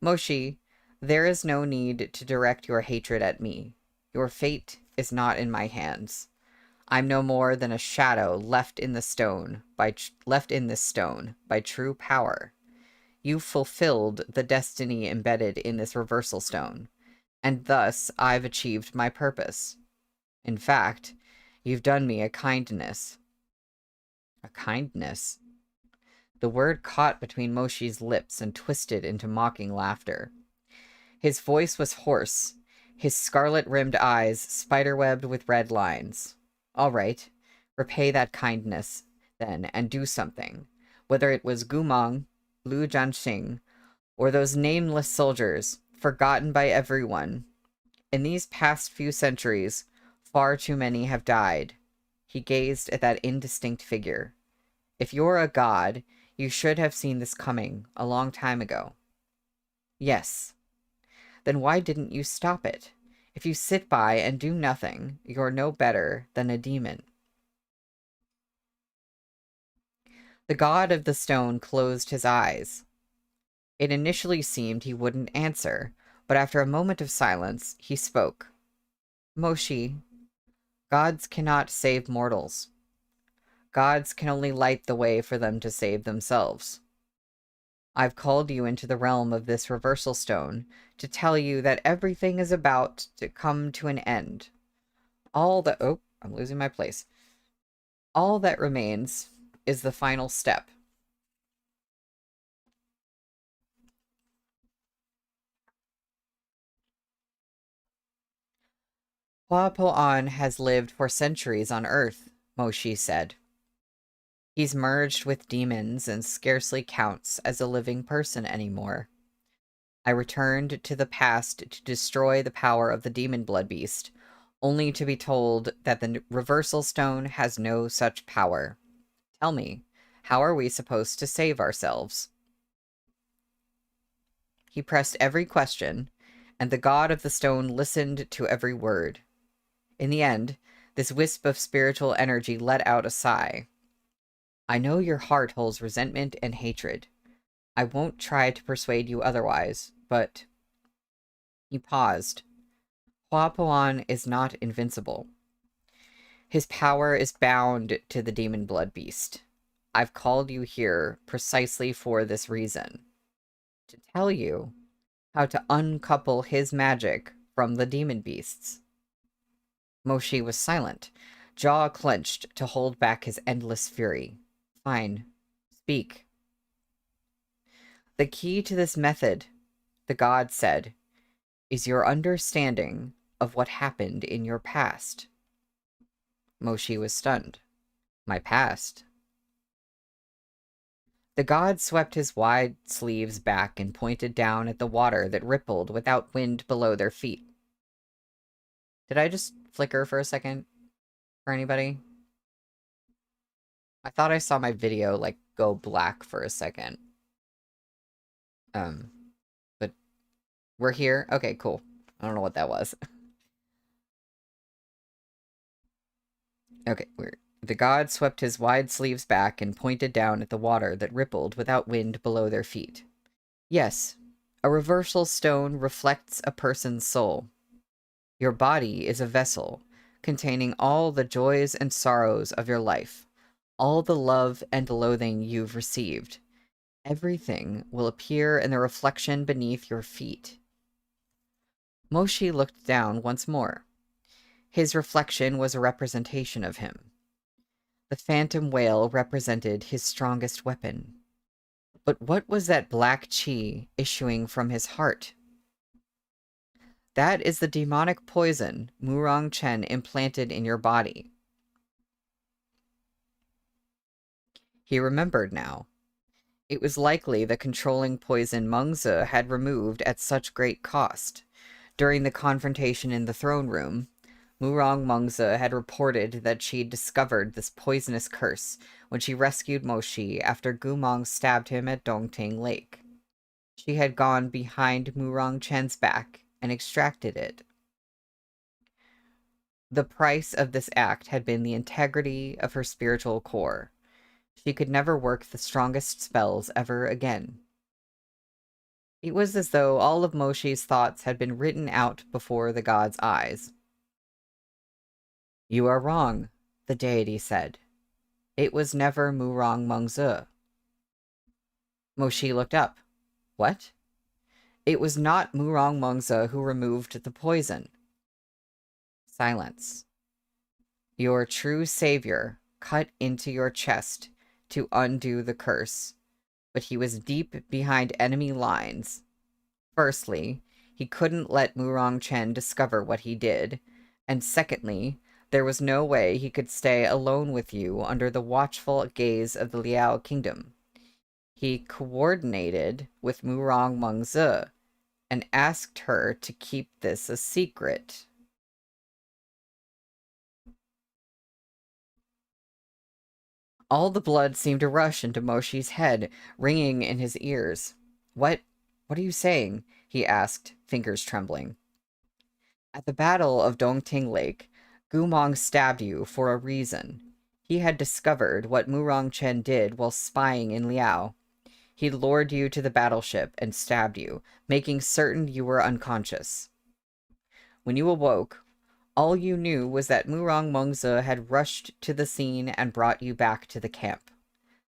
Moshi, there is no need to direct your hatred at me. Your fate is not in my hands. I'm no more than a shadow left in this stone by true power. You fulfilled the destiny embedded in this reversal stone, and thus I've achieved my purpose. In fact, you've done me a kindness. A kindness? The word caught between Moshi's lips and twisted into mocking laughter. His voice was hoarse, his scarlet-rimmed eyes spiderwebbed with red lines. All right, repay that kindness, then, and do something. Whether it was Gumong, Lu Jianxing, or those nameless soldiers, forgotten by everyone. In these past few centuries, far too many have died. He gazed at that indistinct figure. If you're a god, you should have seen this coming a long time ago. Yes. Then why didn't you stop it? If you sit by and do nothing, you're no better than a demon. The god of the stone closed his eyes. It initially seemed he wouldn't answer, but after a moment of silence, he spoke. Moshi, gods cannot save mortals. Gods can only light the way for them to save themselves. I've called you into the realm of this reversal stone to tell you that everything is about to come to an end. Oh, I'm losing my place. All that remains is the final step. Hua Po-an has lived for centuries on Earth, Moshi said. He's merged with demons and scarcely counts as a living person anymore. I returned to the past to destroy the power of the demon blood beast, only to be told that the reversal stone has no such power. Tell me, how are we supposed to save ourselves? He pressed every question, and the god of the stone listened to every word. In the end, this wisp of spiritual energy let out a sigh. I know your heart holds resentment and hatred. I won't try to persuade you otherwise, but... He paused. Hua Po-an is not invincible. His power is bound to the demon blood beast. I've called you here precisely for this reason. To tell you how to uncouple his magic from the demon beasts. Moshi was silent, jaw clenched to hold back his endless fury. Fine. Speak. The key to this method, the god said, is your understanding of what happened in your past. Moshi was stunned. My past? The god swept his wide sleeves back and pointed down at the water that rippled without wind below their feet. Did I just flicker for a second? For anybody? I thought I saw my video, like, go black for a second. But we're here? Okay, cool. I don't know what that was. Okay, we're The god swept his wide sleeves back and pointed down at the water that rippled without wind below their feet. Yes, a reversal stone reflects a person's soul. Your body is a vessel containing all the joys and sorrows of your life, all the love and loathing you've received. Everything will appear in the reflection beneath your feet. Moshi looked down once more. His reflection was a representation of him. The phantom whale represented his strongest weapon. But what was that black chi issuing from his heart? That is the demonic poison Murong Chen implanted in your body. He remembered now. It was likely the controlling poison Mengzi had removed at such great cost. During the confrontation in the throne room, Murong Mengzi had reported that she'd discovered this poisonous curse when she rescued Moshi after Gumong stabbed him at Dongting Lake. She had gone behind Murong Chen's back and extracted it. The price of this act had been the integrity of her spiritual core. She could never work the strongest spells ever again. It was as though all of Moshi's thoughts had been written out before the god's eyes. You are wrong, the deity said. It was never Murong Mengzi. Moshi looked up. What? It was not Murong Mengzi who removed the poison. Silence. Your true savior cut into your chest to undo the curse, but he was deep behind enemy lines. Firstly, he couldn't let Murong Chen discover what he did, and secondly, there was no way he could stay alone with you under the watchful gaze of the Liao Kingdom. He coordinated with Murong Mengzi and asked her to keep this a secret. All the blood seemed to rush into Moshi's head, ringing in his ears. What are you saying? He asked, fingers trembling. At the Battle of Dongting Lake, Gumong stabbed you for a reason. He had discovered what Murong Chen did while spying in Liao. He lured you to the battleship and stabbed you, making certain you were unconscious. When you awoke, all you knew was that Murong Mengzi had rushed to the scene and brought you back to the camp.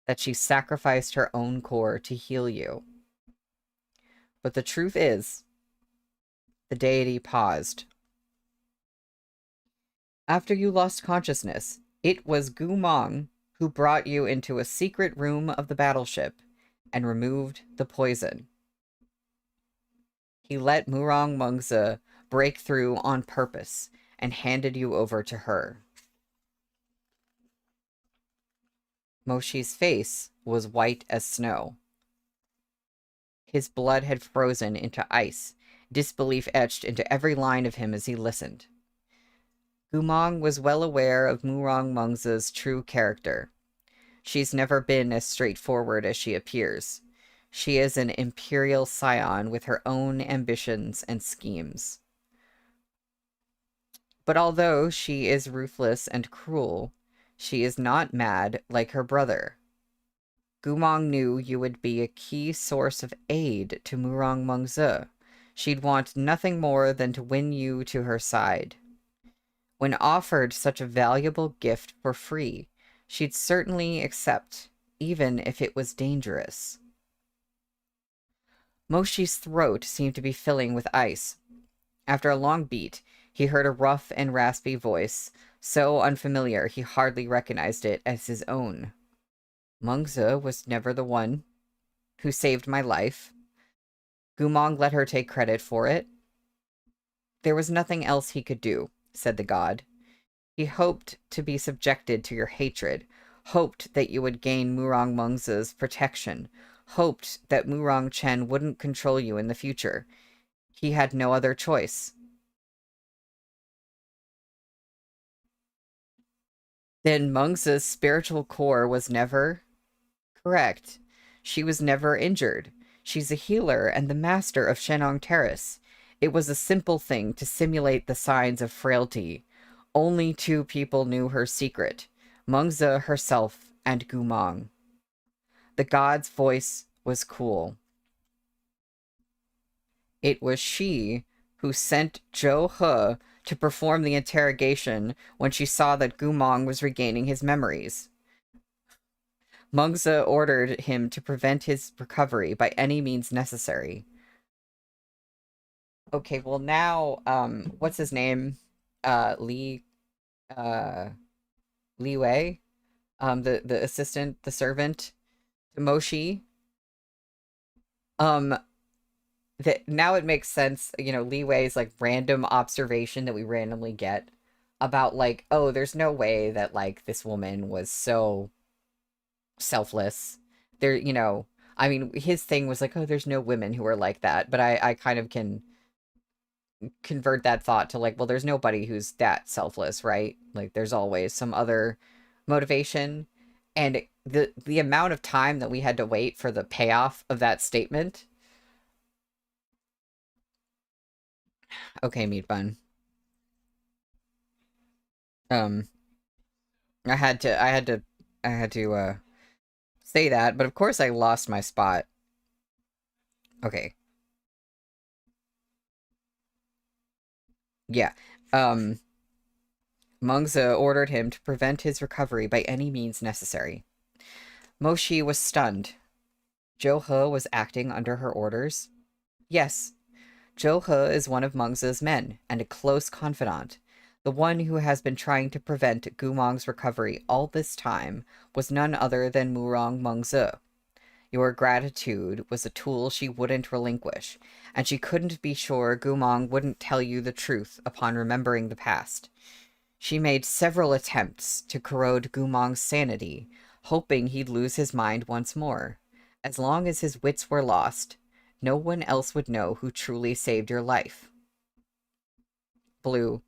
That she sacrificed her own core to heal you. But the truth is, the deity paused. After you lost consciousness, it was Gumong who brought you into a secret room of the battleship and removed the poison. He let Murong Mengzi break through on purpose and handed you over to her. Moshi's face was white as snow. His blood had frozen into ice, disbelief etched into every line of him as he listened. Gumong was well aware of Murong Mengzi's true character. She's never been as straightforward as she appears. She is an imperial scion with her own ambitions and schemes. But although she is ruthless and cruel, she is not mad like her brother. Gumong knew you would be a key source of aid to Murong Mengzi. She'd want nothing more than to win you to her side. When offered such a valuable gift for free, she'd certainly accept, even if it was dangerous. Moshi's throat seemed to be filling with ice. After a long beat, he heard a rough and raspy voice, so unfamiliar he hardly recognized it as his own. Mengzi was never the one who saved my life. Gumong let her take credit for it. There was nothing else he could do, said the god. He hoped to be subjected to your hatred, hoped that you would gain Murong Mengzi's protection, hoped that Murong Chen wouldn't control you in the future. He had no other choice. Then Mengzi's spiritual core was never... Correct. She was never injured. She's a healer and the master of Shenong Terrace. It was a simple thing to simulate the signs of frailty. Only 2 people knew her secret. Mengzi herself and Gumang. The god's voice was cool. It was she who sent Zhou He to perform the interrogation when she saw that Gumang was regaining his memories. Mengzi ordered him to prevent his recovery by any means necessary. Okay, well now, what's his name? Li, uh, Li Wei? The assistant, the servant to Moshi. Um, that now it makes sense, Li Wei's like random observation that we randomly get about like, oh, there's no way that like this woman was so selfless. There, I mean, his thing was like, oh, there's no women who are like that, but I kind of can convert that thought to like, well, there's nobody who's that selfless, right? Like there's always some other motivation. And the amount of time that we had to wait for the payoff of that statement. Okay, meat bun. Um, I had to say that, but of course I lost my spot. Okay. Yeah. Um, Mengzi ordered him to prevent his recovery by any means necessary. Moshi was stunned. Zhou He was acting under her orders? Yes, Zhou He is one of Mengzi's men and a close confidant. The one who has been trying to prevent Gumong's recovery all this time was none other than Murong Mengzi. Your gratitude was a tool she wouldn't relinquish, and she couldn't be sure Gumong wouldn't tell you the truth upon remembering the past. She made several attempts to corrode Gumong's sanity, hoping he'd lose his mind once more. As long as his wits were lost, no one else would know who truly saved your life. Blue,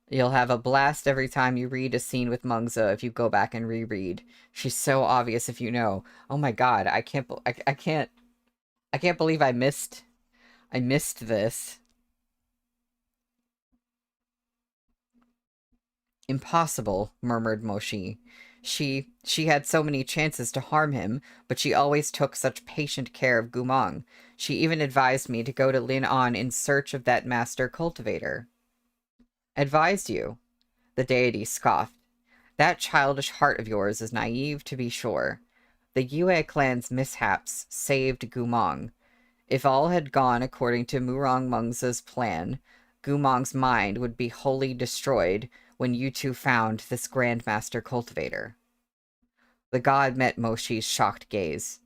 you'll have a blast every time you read a scene with Mengzi if you go back and reread. She's so obvious if you know. Oh my god, I can't believe I missed this. Impossible, murmured Moshi. She had so many chances to harm him, but she always took such patient care of Gumong. She even advised me to go to Lin An in search of that master cultivator. Advised you? The deity scoffed. That childish heart of yours is naive, to be sure. The Yue clan's mishaps saved Gumong. If all had gone according to Murong Mengzi's plan, Gumong's mind would be wholly destroyed when you two found this Grandmaster Cultivator. The god met Moshi's shocked gaze.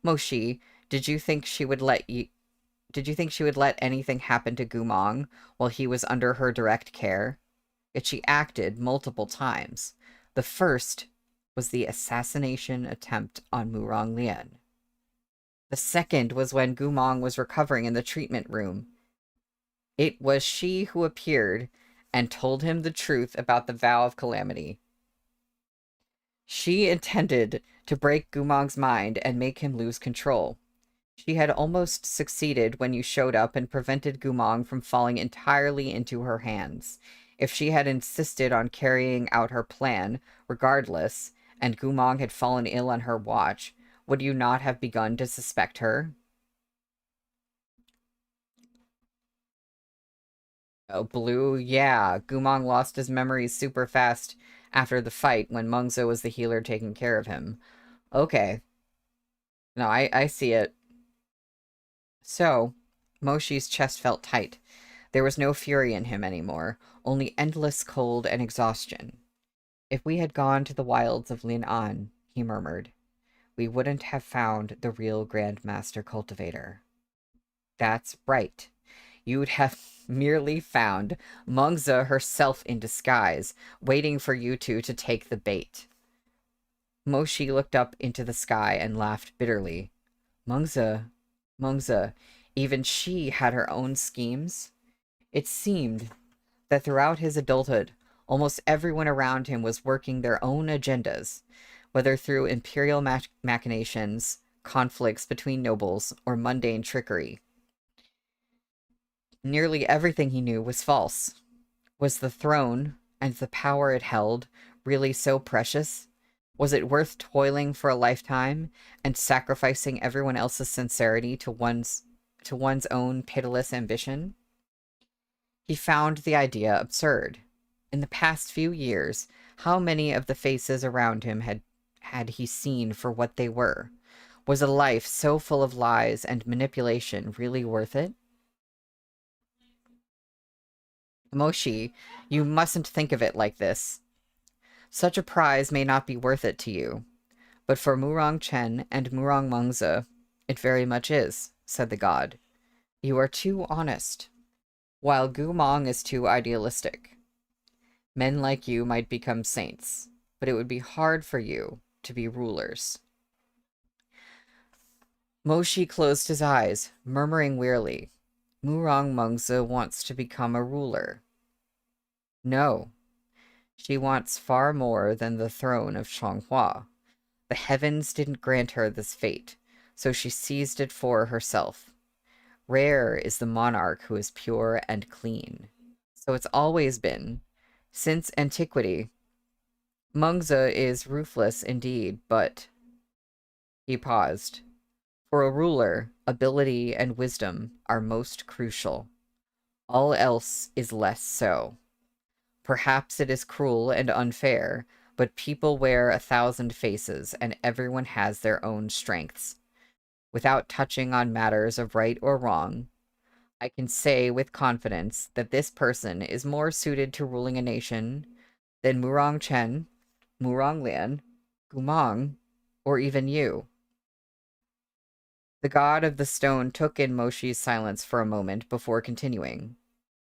Moshi, did you think she would let you... Did you think she would let anything happen to Gumong while he was under her direct care? Yet she acted multiple times. The first was the assassination attempt on Murong Lian. The second was when Gumong was recovering in the treatment room. It was she who appeared and told him the truth about the vow of calamity. She intended to break Gumong's mind and make him lose control. She had almost succeeded when you showed up and prevented Gumong from falling entirely into her hands. If she had insisted on carrying out her plan, regardless, and Gumong had fallen ill on her watch, would you not have begun to suspect her? Oh, Blue, yeah. Gumong lost his memories super fast after the fight when Mengzi was the healer taking care of him. Okay. No, I see it. So, Moshi's chest felt tight. There was no fury in him anymore, only endless cold and exhaustion. If we had gone to the wilds of Lin An, he murmured, we wouldn't have found the real Grandmaster Cultivator. That's right. You'd have merely found Mengzi herself in disguise, waiting for you two to take the bait. Moshi looked up into the sky and laughed bitterly. Mengzi, even she had her own schemes. It seemed that throughout his adulthood, almost everyone around him was working their own agendas, whether through imperial machinations, conflicts between nobles, or mundane trickery. Nearly everything he knew was false. Was the throne, and the power it held, really so precious? Was it worth toiling for a lifetime and sacrificing everyone else's sincerity to one's own pitiless ambition? He found the idea absurd. In the past few years, how many of the faces around him had he seen for what they were? Was a life so full of lies and manipulation really worth it? Moshi, you mustn't think of it like this. Such a prize may not be worth it to you, but for Murong Chen and Murong Mengze, it very much is, said the god. You are too honest, while Gu Mong is too idealistic. Men like you might become saints, but it would be hard for you to be rulers. Moshi closed his eyes, murmuring wearily, Murong Mengze wants to become a ruler. No, she wants far more than the throne of Changhua. The heavens didn't grant her this fate, so she seized it for herself. Rare is the monarch who is pure and clean. So it's always been. Since antiquity, Mengze is ruthless indeed, but... He paused. For a ruler, ability and wisdom are most crucial. All else is less so. Perhaps it is cruel and unfair, but people wear 1,000 faces and everyone has their own strengths. Without touching on matters of right or wrong, I can say with confidence that this person is more suited to ruling a nation than Murong Chen, Murong Lian, Gumong, or even you. The god of the stone took in Moshi's silence for a moment before continuing.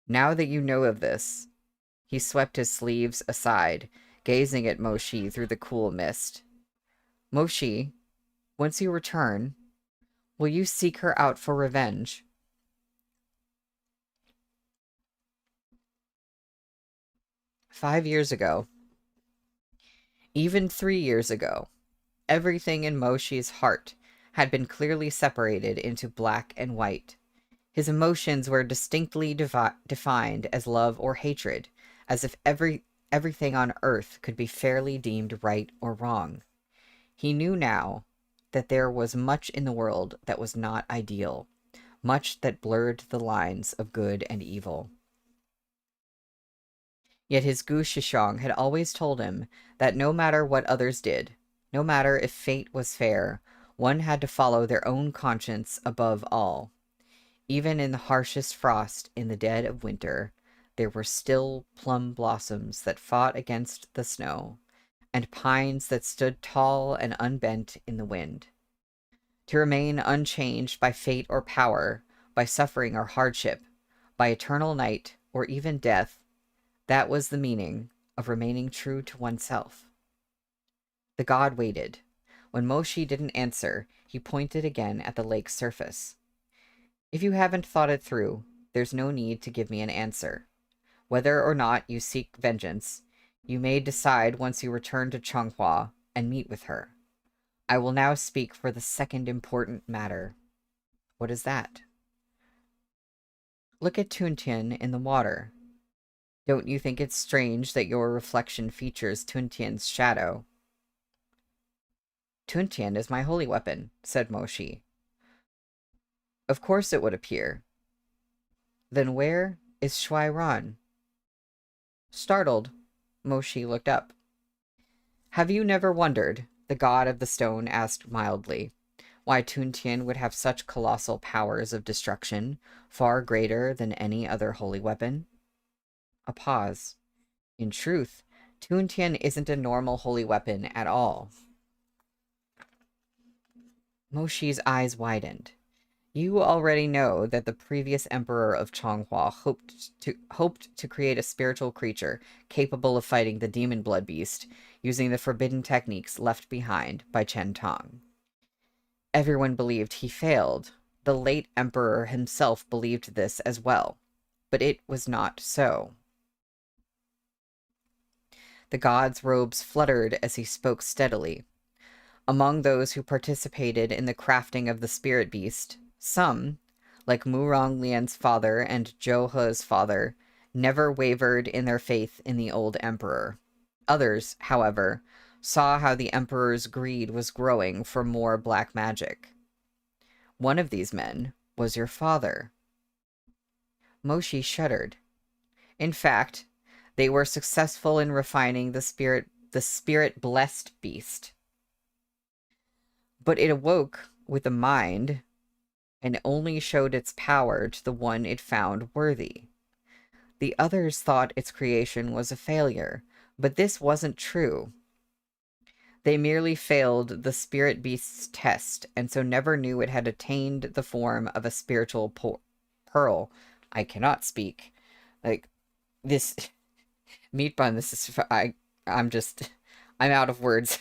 Now that you know of this, he swept his sleeves aside, gazing at Moshi through the cool mist. Moshi, once you return, will you seek her out for revenge? "5 years ago, even 3 years ago, everything in Moshi's heart had been clearly separated into black and white. His emotions were distinctly defined as love or hatred, as if everything on earth could be fairly deemed right or wrong. He knew now that there was much in the world that was not ideal, much that blurred the lines of good and evil. Yet his Gu Shishong had always told him that no matter what others did, no matter if fate was fair, one had to follow their own conscience above all. Even in the harshest frost in the dead of winter, there were still plum blossoms that fought against the snow, and pines that stood tall and unbent in the wind. To remain unchanged by fate or power, by suffering or hardship, by eternal night or even death, that was the meaning of remaining true to oneself. The god waited. When Moshi didn't answer, he pointed again at the lake's surface. If you haven't thought it through, there's no need to give me an answer. Whether or not you seek vengeance, you may decide once you return to Changhua and meet with her. I will now speak for the second important matter. What is that? Look at Tuntian in the water. Don't you think it's strange that your reflection features Tuntian's shadow? Tuntian is my holy weapon, said Moshi. Of course it would appear. Then where is Shuai Ran? Startled, Moshi looked up. Have you never wondered, the god of the stone asked mildly, why Tuntian would have such colossal powers of destruction, far greater than any other holy weapon? A pause. In truth, Tuntian isn't a normal holy weapon at all. Moshi's eyes widened. You already know that the previous emperor of Changhua hoped to create a spiritual creature capable of fighting the demon blood beast using the forbidden techniques left behind by Chen Tong. Everyone believed he failed. The late emperor himself believed this as well, but it was not so. The god's robes fluttered as he spoke steadily. Among those who participated in the crafting of the spirit beast, some, like Murong Lian's father and Zhou He's father, never wavered in their faith in the old emperor. Others, however, saw how the Emperor's greed was growing for more black magic. One of these men was your father. Moshi shuddered. In fact, they were successful in refining the spirit-blessed beast. But it awoke with a mind and only showed its power to the one it found worthy. The others thought its creation was a failure, but this wasn't true. They merely failed the spirit beast's test, and so never knew it had attained the form of a spiritual pearl. I cannot speak. Like, this meat bun, this is... I'm out of words.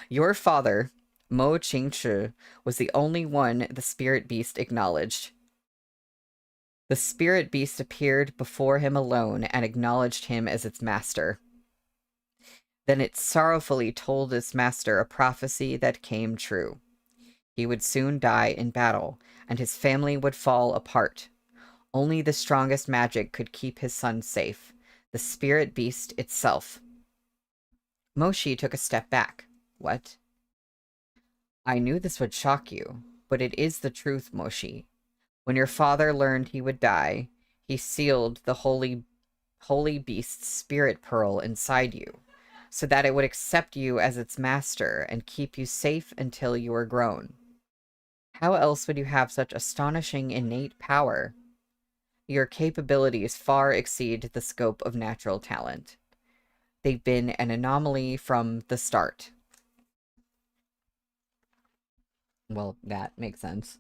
Your father, Mo Qingchi, was the only one the spirit beast acknowledged. The spirit beast appeared before him alone and acknowledged him as its master. Then it sorrowfully told its master a prophecy that came true. He would soon die in battle, and his family would fall apart. Only the strongest magic could keep his son safe, the spirit beast itself. Moshi took a step back. What? I knew this would shock you, but it is the truth, Moshi. When your father learned he would die, he sealed the holy beast's spirit pearl inside you, so that it would accept you as its master and keep you safe until you were grown. How else would you have such astonishing innate power? Your capabilities far exceed the scope of natural talent. They've been an anomaly from the start. Well, that makes sense.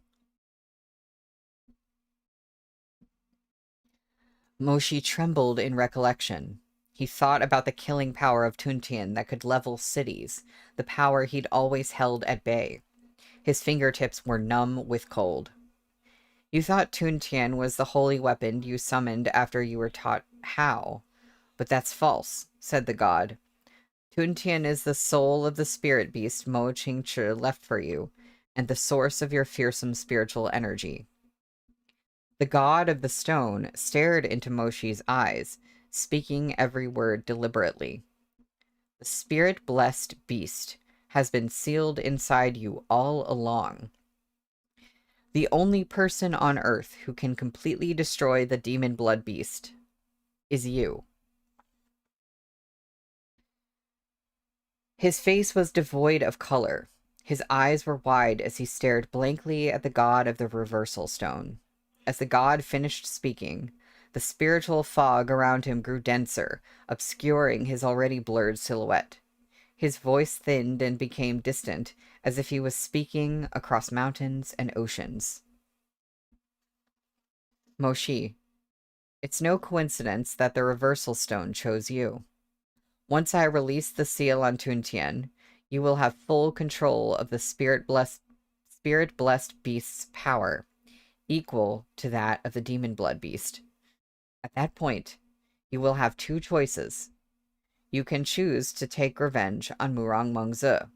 Moshi trembled in recollection. He thought about the killing power of Tuntian that could level cities, the power he'd always held at bay. His fingertips were numb with cold. You thought Tuntian was the holy weapon you summoned after you were taught how. But that's false, said the god. Tuntian is the soul of the spirit beast Mo Qingchi left for you, and the source of your fearsome spiritual energy. The god of the stone stared into Moshi's eyes, speaking every word deliberately. The spirit-blessed beast has been sealed inside you all along. The only person on Earth who can completely destroy the demon blood beast is you. His face was devoid of color. His eyes were wide as he stared blankly at the god of the reversal stone. As the god finished speaking, the spiritual fog around him grew denser, obscuring his already blurred silhouette. His voice thinned and became distant, as if he was speaking across mountains and oceans. Moshi, it's no coincidence that the reversal stone chose you. Once I release the seal on Tuntian, you will have full control of the spirit-blessed beast's power, equal to that of the demon blood beast. At that point, you will have two choices. You can choose to take revenge on Murong Mengzi.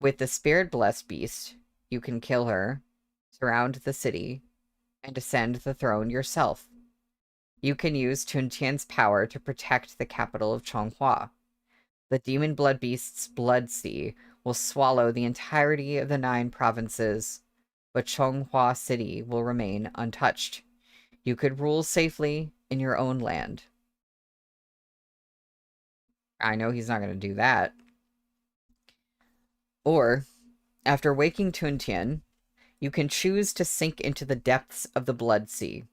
With the spirit-blessed beast, you can kill her, surround the city, and ascend the throne yourself. You can use Tuntian's power to protect the capital of Chonghua. The demon blood beast's blood sea will swallow the entirety of the 9 provinces, but Chonghua City will remain untouched. You could rule safely in your own land. I know he's not going to do that. Or, after waking Tuntian, you can choose to sink into the depths of the blood sea.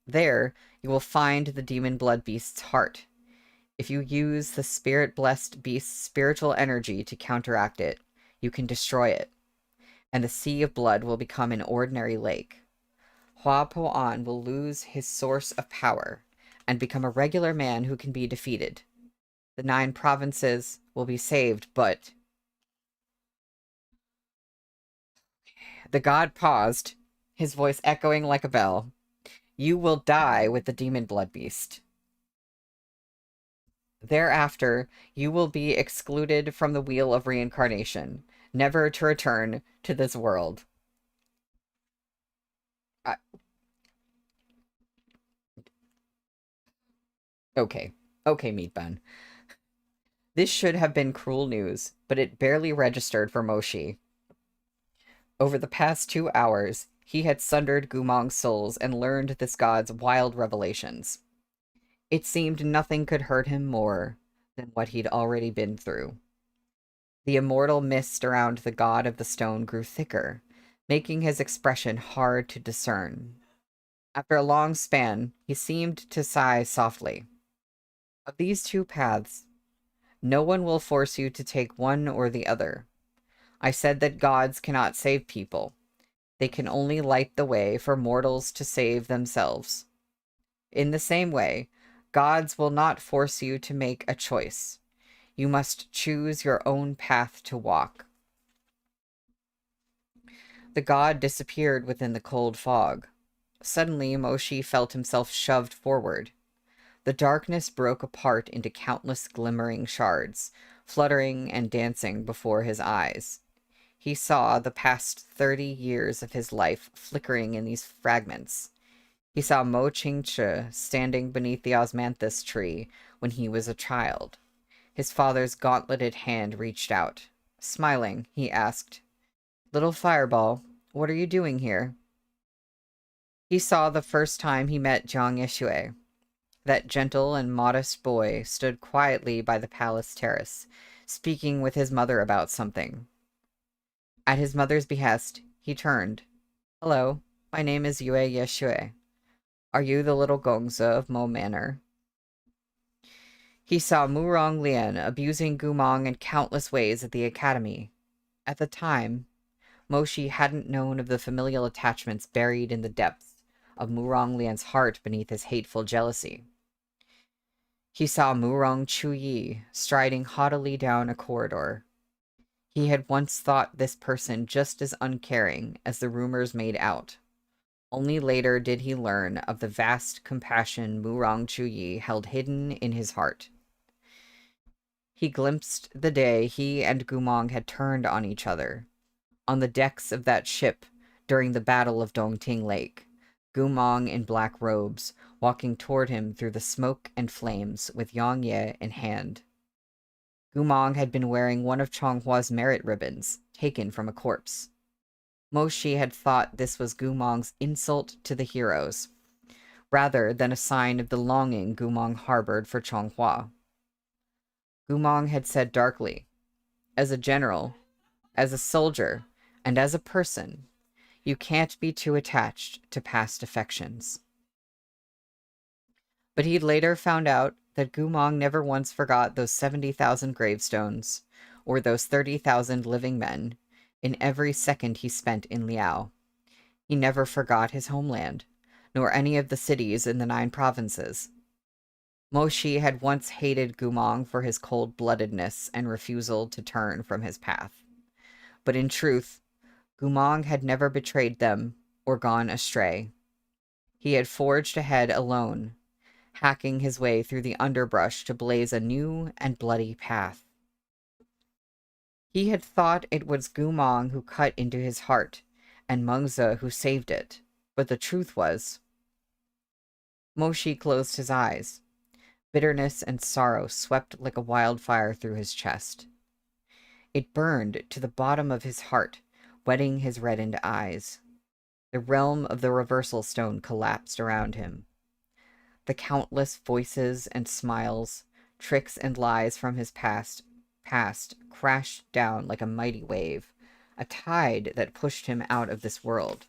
There, you will find the demon blood beast's heart. If you use the spirit-blessed beast's spiritual energy to counteract it, you can destroy it, and the sea of blood will become an ordinary lake. Hua Po-an will lose his source of power and become a regular man who can be defeated. The 9 provinces will be saved, but... The god paused, his voice echoing like a bell. You will die with the demon blood beast. Thereafter, you will be excluded from the wheel of reincarnation, never to return to this world. Okay. Okay, Meat Bun. This should have been cruel news, but it barely registered for Moshi. Over the past 2 hours, he had sundered Gumong's souls and learned this god's wild revelations. It seemed nothing could hurt him more than what he'd already been through. The immortal mist around the god of the stone grew thicker, making his expression hard to discern. After a long span, he seemed to sigh softly. Of these two paths, no one will force you to take one or the other. I said that gods cannot save people. They can only light the way for mortals to save themselves. In the same way, gods will not force you to make a choice. You must choose your own path to walk. The god disappeared within the cold fog. Suddenly, Moshi felt himself shoved forward. The darkness broke apart into countless glimmering shards, fluttering and dancing before his eyes. He saw the past 30 years of his life flickering in these fragments. He saw Mo Ching-che standing beneath the osmanthus tree when he was a child. His father's gauntleted hand reached out. Smiling, he asked, "Little Fireball, what are you doing here?" He saw the first time he met Jiang Yeshue. That gentle and modest boy stood quietly by the palace terrace, speaking with his mother about something. At his mother's behest, he turned. "Hello, my name is Yue Yeshue. Are you the little Gongza of Mo Manor?" He saw Murong Lian abusing Gumong in countless ways at the academy. At the time, Moshi hadn't known of the familial attachments buried in the depths of Murong Lian's heart beneath his hateful jealousy. He saw Murong Chuyi striding haughtily down a corridor. He had once thought this person just as uncaring as the rumors made out. Only later did he learn of the vast compassion Murong Chuyi held hidden in his heart. He glimpsed the day he and Gumong had turned on each other. On the decks of that ship during the Battle of Dongting Lake, Gumong in black robes, walking toward him through the smoke and flames with Yongye in hand. Gumong had been wearing one of Chonghua's merit ribbons, taken from a corpse. Moshi had thought this was Gumong's insult to the heroes, rather than a sign of the longing Gumong harbored for Chonghua. Gumong had said darkly, "As a general, as a soldier, and as a person, you can't be too attached to past affections." But he'd later found out that Gumong never once forgot those 70,000 gravestones, or those 30,000 living men, in every second he spent in Liao. He never forgot his homeland, nor any of the cities in the 9 provinces. Moshi had once hated Gumong for his cold-bloodedness and refusal to turn from his path. But in truth, Gumong had never betrayed them or gone astray. He had forged ahead alone, hacking his way through the underbrush to blaze a new and bloody path. He had thought it was Gumong who cut into his heart, and Mengze who saved it, but the truth was... Moshi closed his eyes. Bitterness and sorrow swept like a wildfire through his chest. It burned to the bottom of his heart, wetting his reddened eyes. The realm of the reversal stone collapsed around him. The countless voices and smiles, tricks and lies from his past crashed down like a mighty wave, a tide that pushed him out of this world.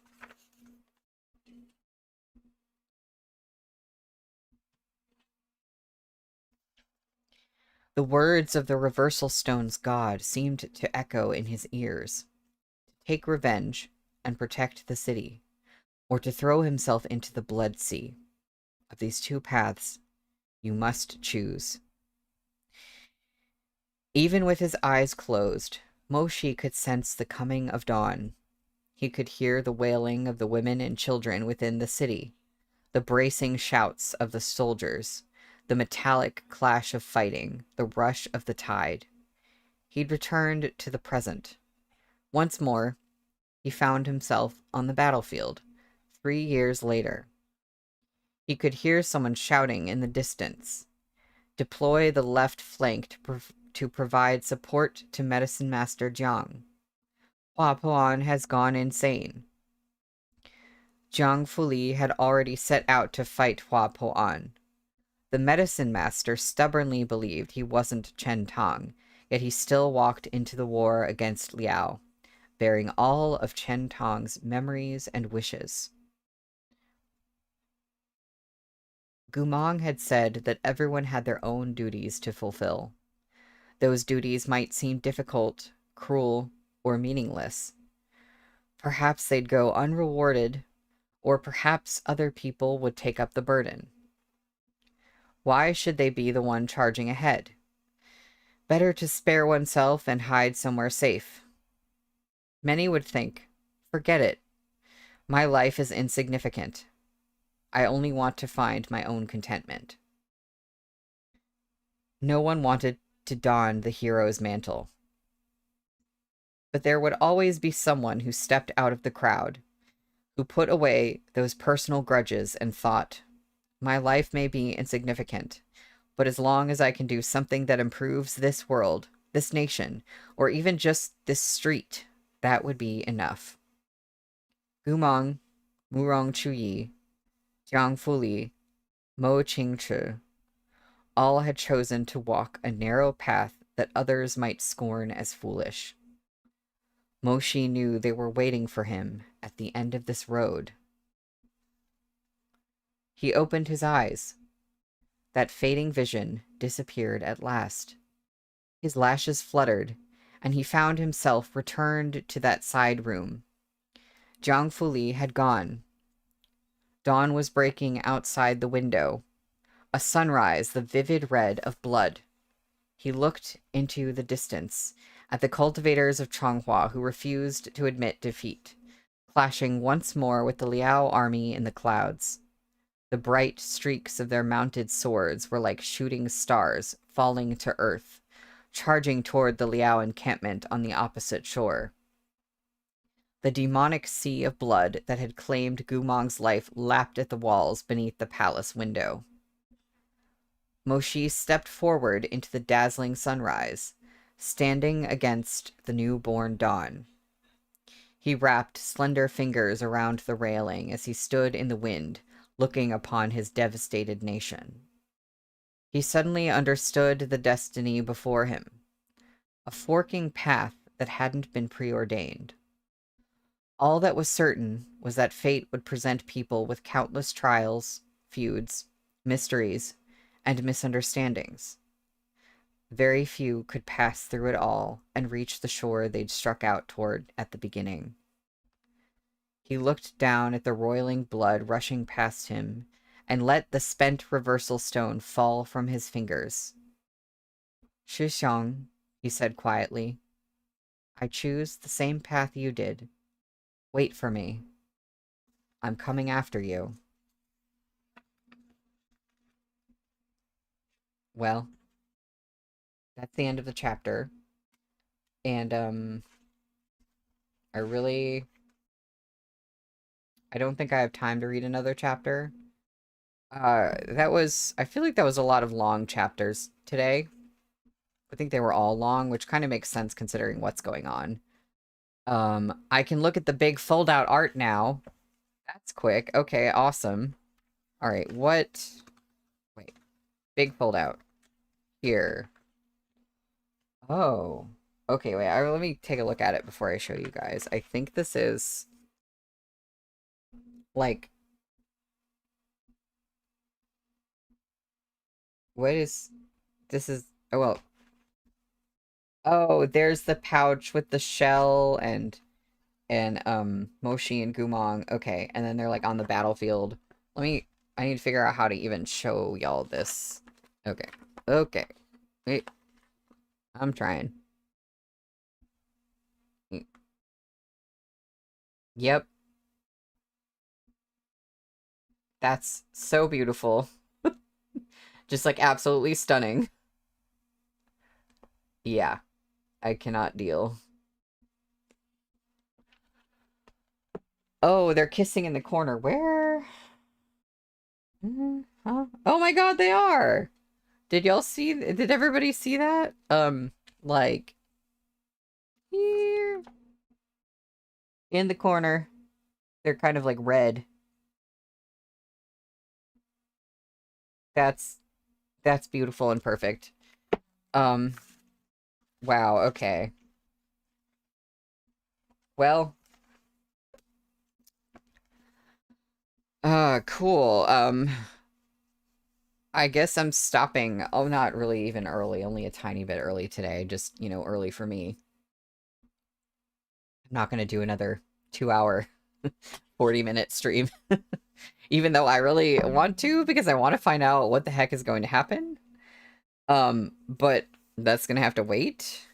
The words of the reversal stone's god seemed to echo in his ears. To take revenge and protect the city, or to throw himself into the blood sea. Of these two paths, you must choose. Even with his eyes closed, Moshi could sense the coming of dawn. He could hear the wailing of the women and children within the city, the bracing shouts of the soldiers, the metallic clash of fighting, the rush of the tide. He'd returned to the present. Once more, he found himself on the battlefield, 3 years later. He could hear someone shouting in the distance. Deploy the left flank to provide support to Medicine Master Jiang. Hua Puan has gone insane. Jiang Fuli had already set out to fight Hua Puan. The Medicine Master stubbornly believed he wasn't Chen Tang, yet he still walked into the war against Liao, bearing all of Chen Tang's memories and wishes. Gumong had said that everyone had their own duties to fulfill. Those duties might seem difficult, cruel, or meaningless. Perhaps they'd go unrewarded, or perhaps other people would take up the burden. Why should they be the one charging ahead? Better to spare oneself and hide somewhere safe. Many would think, forget it. My life is insignificant. I only want to find my own contentment. No one wanted to don the hero's mantle. But there would always be someone who stepped out of the crowd, who put away those personal grudges and thought, my life may be insignificant, but as long as I can do something that improves this world, this nation, or even just this street, that would be enough. Gumong, Murong Chuyi, Jiang Fuli, Mo Qingchi, all had chosen to walk a narrow path that others might scorn as foolish. Mo Shi knew they were waiting for him at the end of this road. He opened his eyes. That fading vision disappeared at last. His lashes fluttered, and he found himself returned to that side room. Jiang Fuli had gone. Dawn was breaking outside the window. A sunrise, the vivid red of blood. He looked into the distance, at the cultivators of Changhua who refused to admit defeat, clashing once more with the Liao army in the clouds. The bright streaks of their mounted swords were like shooting stars falling to earth, charging toward the Liao encampment on the opposite shore. The demonic sea of blood that had claimed Gumong's life lapped at the walls beneath the palace window. Mo Shi stepped forward into the dazzling sunrise, standing against the newborn dawn. He wrapped slender fingers around the railing as he stood in the wind, looking upon his devastated nation. He suddenly understood the destiny before him, a forking path that hadn't been preordained. All that was certain was that fate would present people with countless trials, feuds, mysteries, and misunderstandings. Very few could pass through it all and reach the shore they'd struck out toward at the beginning. He looked down at the roiling blood rushing past him and let the spent reversal stone fall from his fingers. Shixiang, he said quietly, I choose the same path you did. Wait for me. I'm coming after you. Well, that's the end of the chapter. And, I don't think I have time to read another chapter. I feel like that was a lot of long chapters today. I think they were all long, which kind of makes sense considering what's going on. I can look at the big fold-out art now. That's quick. Okay, awesome. All right, what? Wait, big fold-out. Here. Oh. Okay, wait, let me take a look at it before I show you guys. I think this is, like, this is, oh, well. Oh, there's the pouch with the shell and Moshi and Gumong. Okay, and then they're like on the battlefield. I need to figure out how to even show y'all this. Okay. Okay. Wait. I'm trying. Yep. That's so beautiful. Just like absolutely stunning. Yeah. I cannot deal. Oh, they're kissing in the corner. Where? Huh? Oh my god, they are! Did y'all see, did everybody see that? Like, here in the corner, they're kind of like red. That's, that's beautiful and perfect. Um, wow, okay. Well, cool. I guess I'm stopping. Oh, not really even early, only a tiny bit early today. Just, early for me. I'm not gonna do another 2 hour, 40-minute stream. Even though I really want to, because I want to find out what the heck is going to happen. But that's gonna have to wait.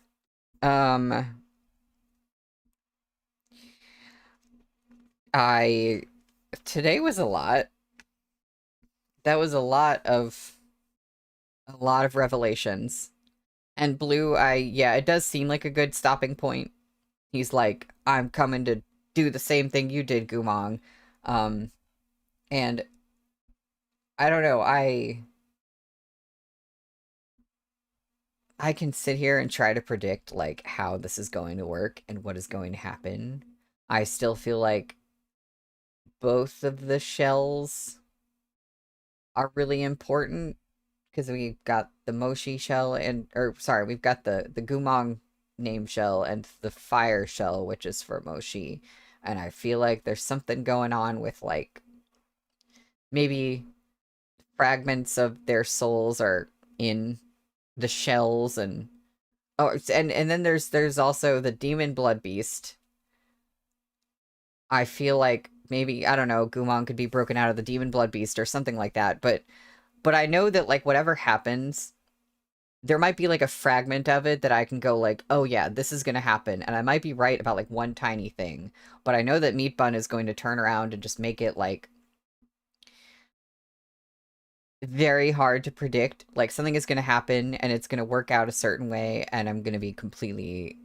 Um, I today was a lot. That was a lot of revelations. And Blue, yeah, it does seem like a good stopping point. He's like, I'm coming to do the same thing you did, Gumong. Um, and I don't know, I can sit here and try to predict like how this is going to work and what is going to happen. I still feel like both of the shells are really important because we've got the Moshi shell and or sorry, we've got the Gumong name shell and the fire shell, which is for Moshi. And I feel like there's something going on with like maybe fragments of their souls are in the shells and and then there's also the demon blood beast. I feel like maybe I don't know, Gumon could be broken out of the demon blood beast or something like that, but I know that like whatever happens, there might be like a fragment of it that I can go like, oh yeah, this is gonna happen, and I might be right about like one tiny thing, but I know that Meat Bun is going to turn around and just make it like very hard to predict. Like something is gonna happen and it's gonna work out a certain way, and I'm gonna be completely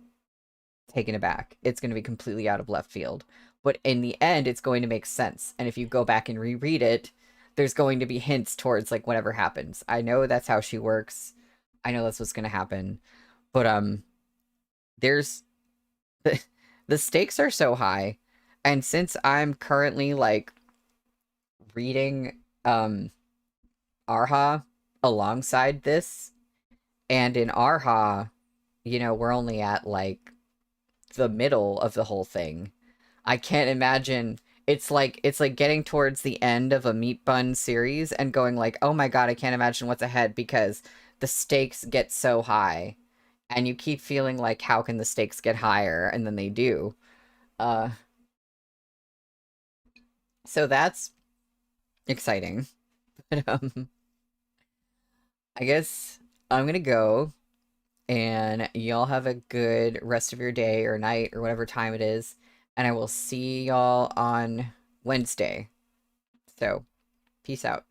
taken aback. It's gonna be completely out of left field. But in the end, it's going to make sense. And if you go back and reread it, there's going to be hints towards like whatever happens. I know that's how she works. I know that's what's gonna happen. But there's the the stakes are so high. And since I'm currently like reading Arha alongside this, and in Arha, we're only at like the middle of the whole thing. I can't imagine it's like getting towards the end of a Meat Bun series and going like, "Oh my God, I can't imagine what's ahead," because the stakes get so high and you keep feeling like how can the stakes get higher, and then they do. Uh so that's exciting. But I guess I'm going to go, and y'all have a good rest of your day or night or whatever time it is, and I will see y'all on Wednesday. So, peace out.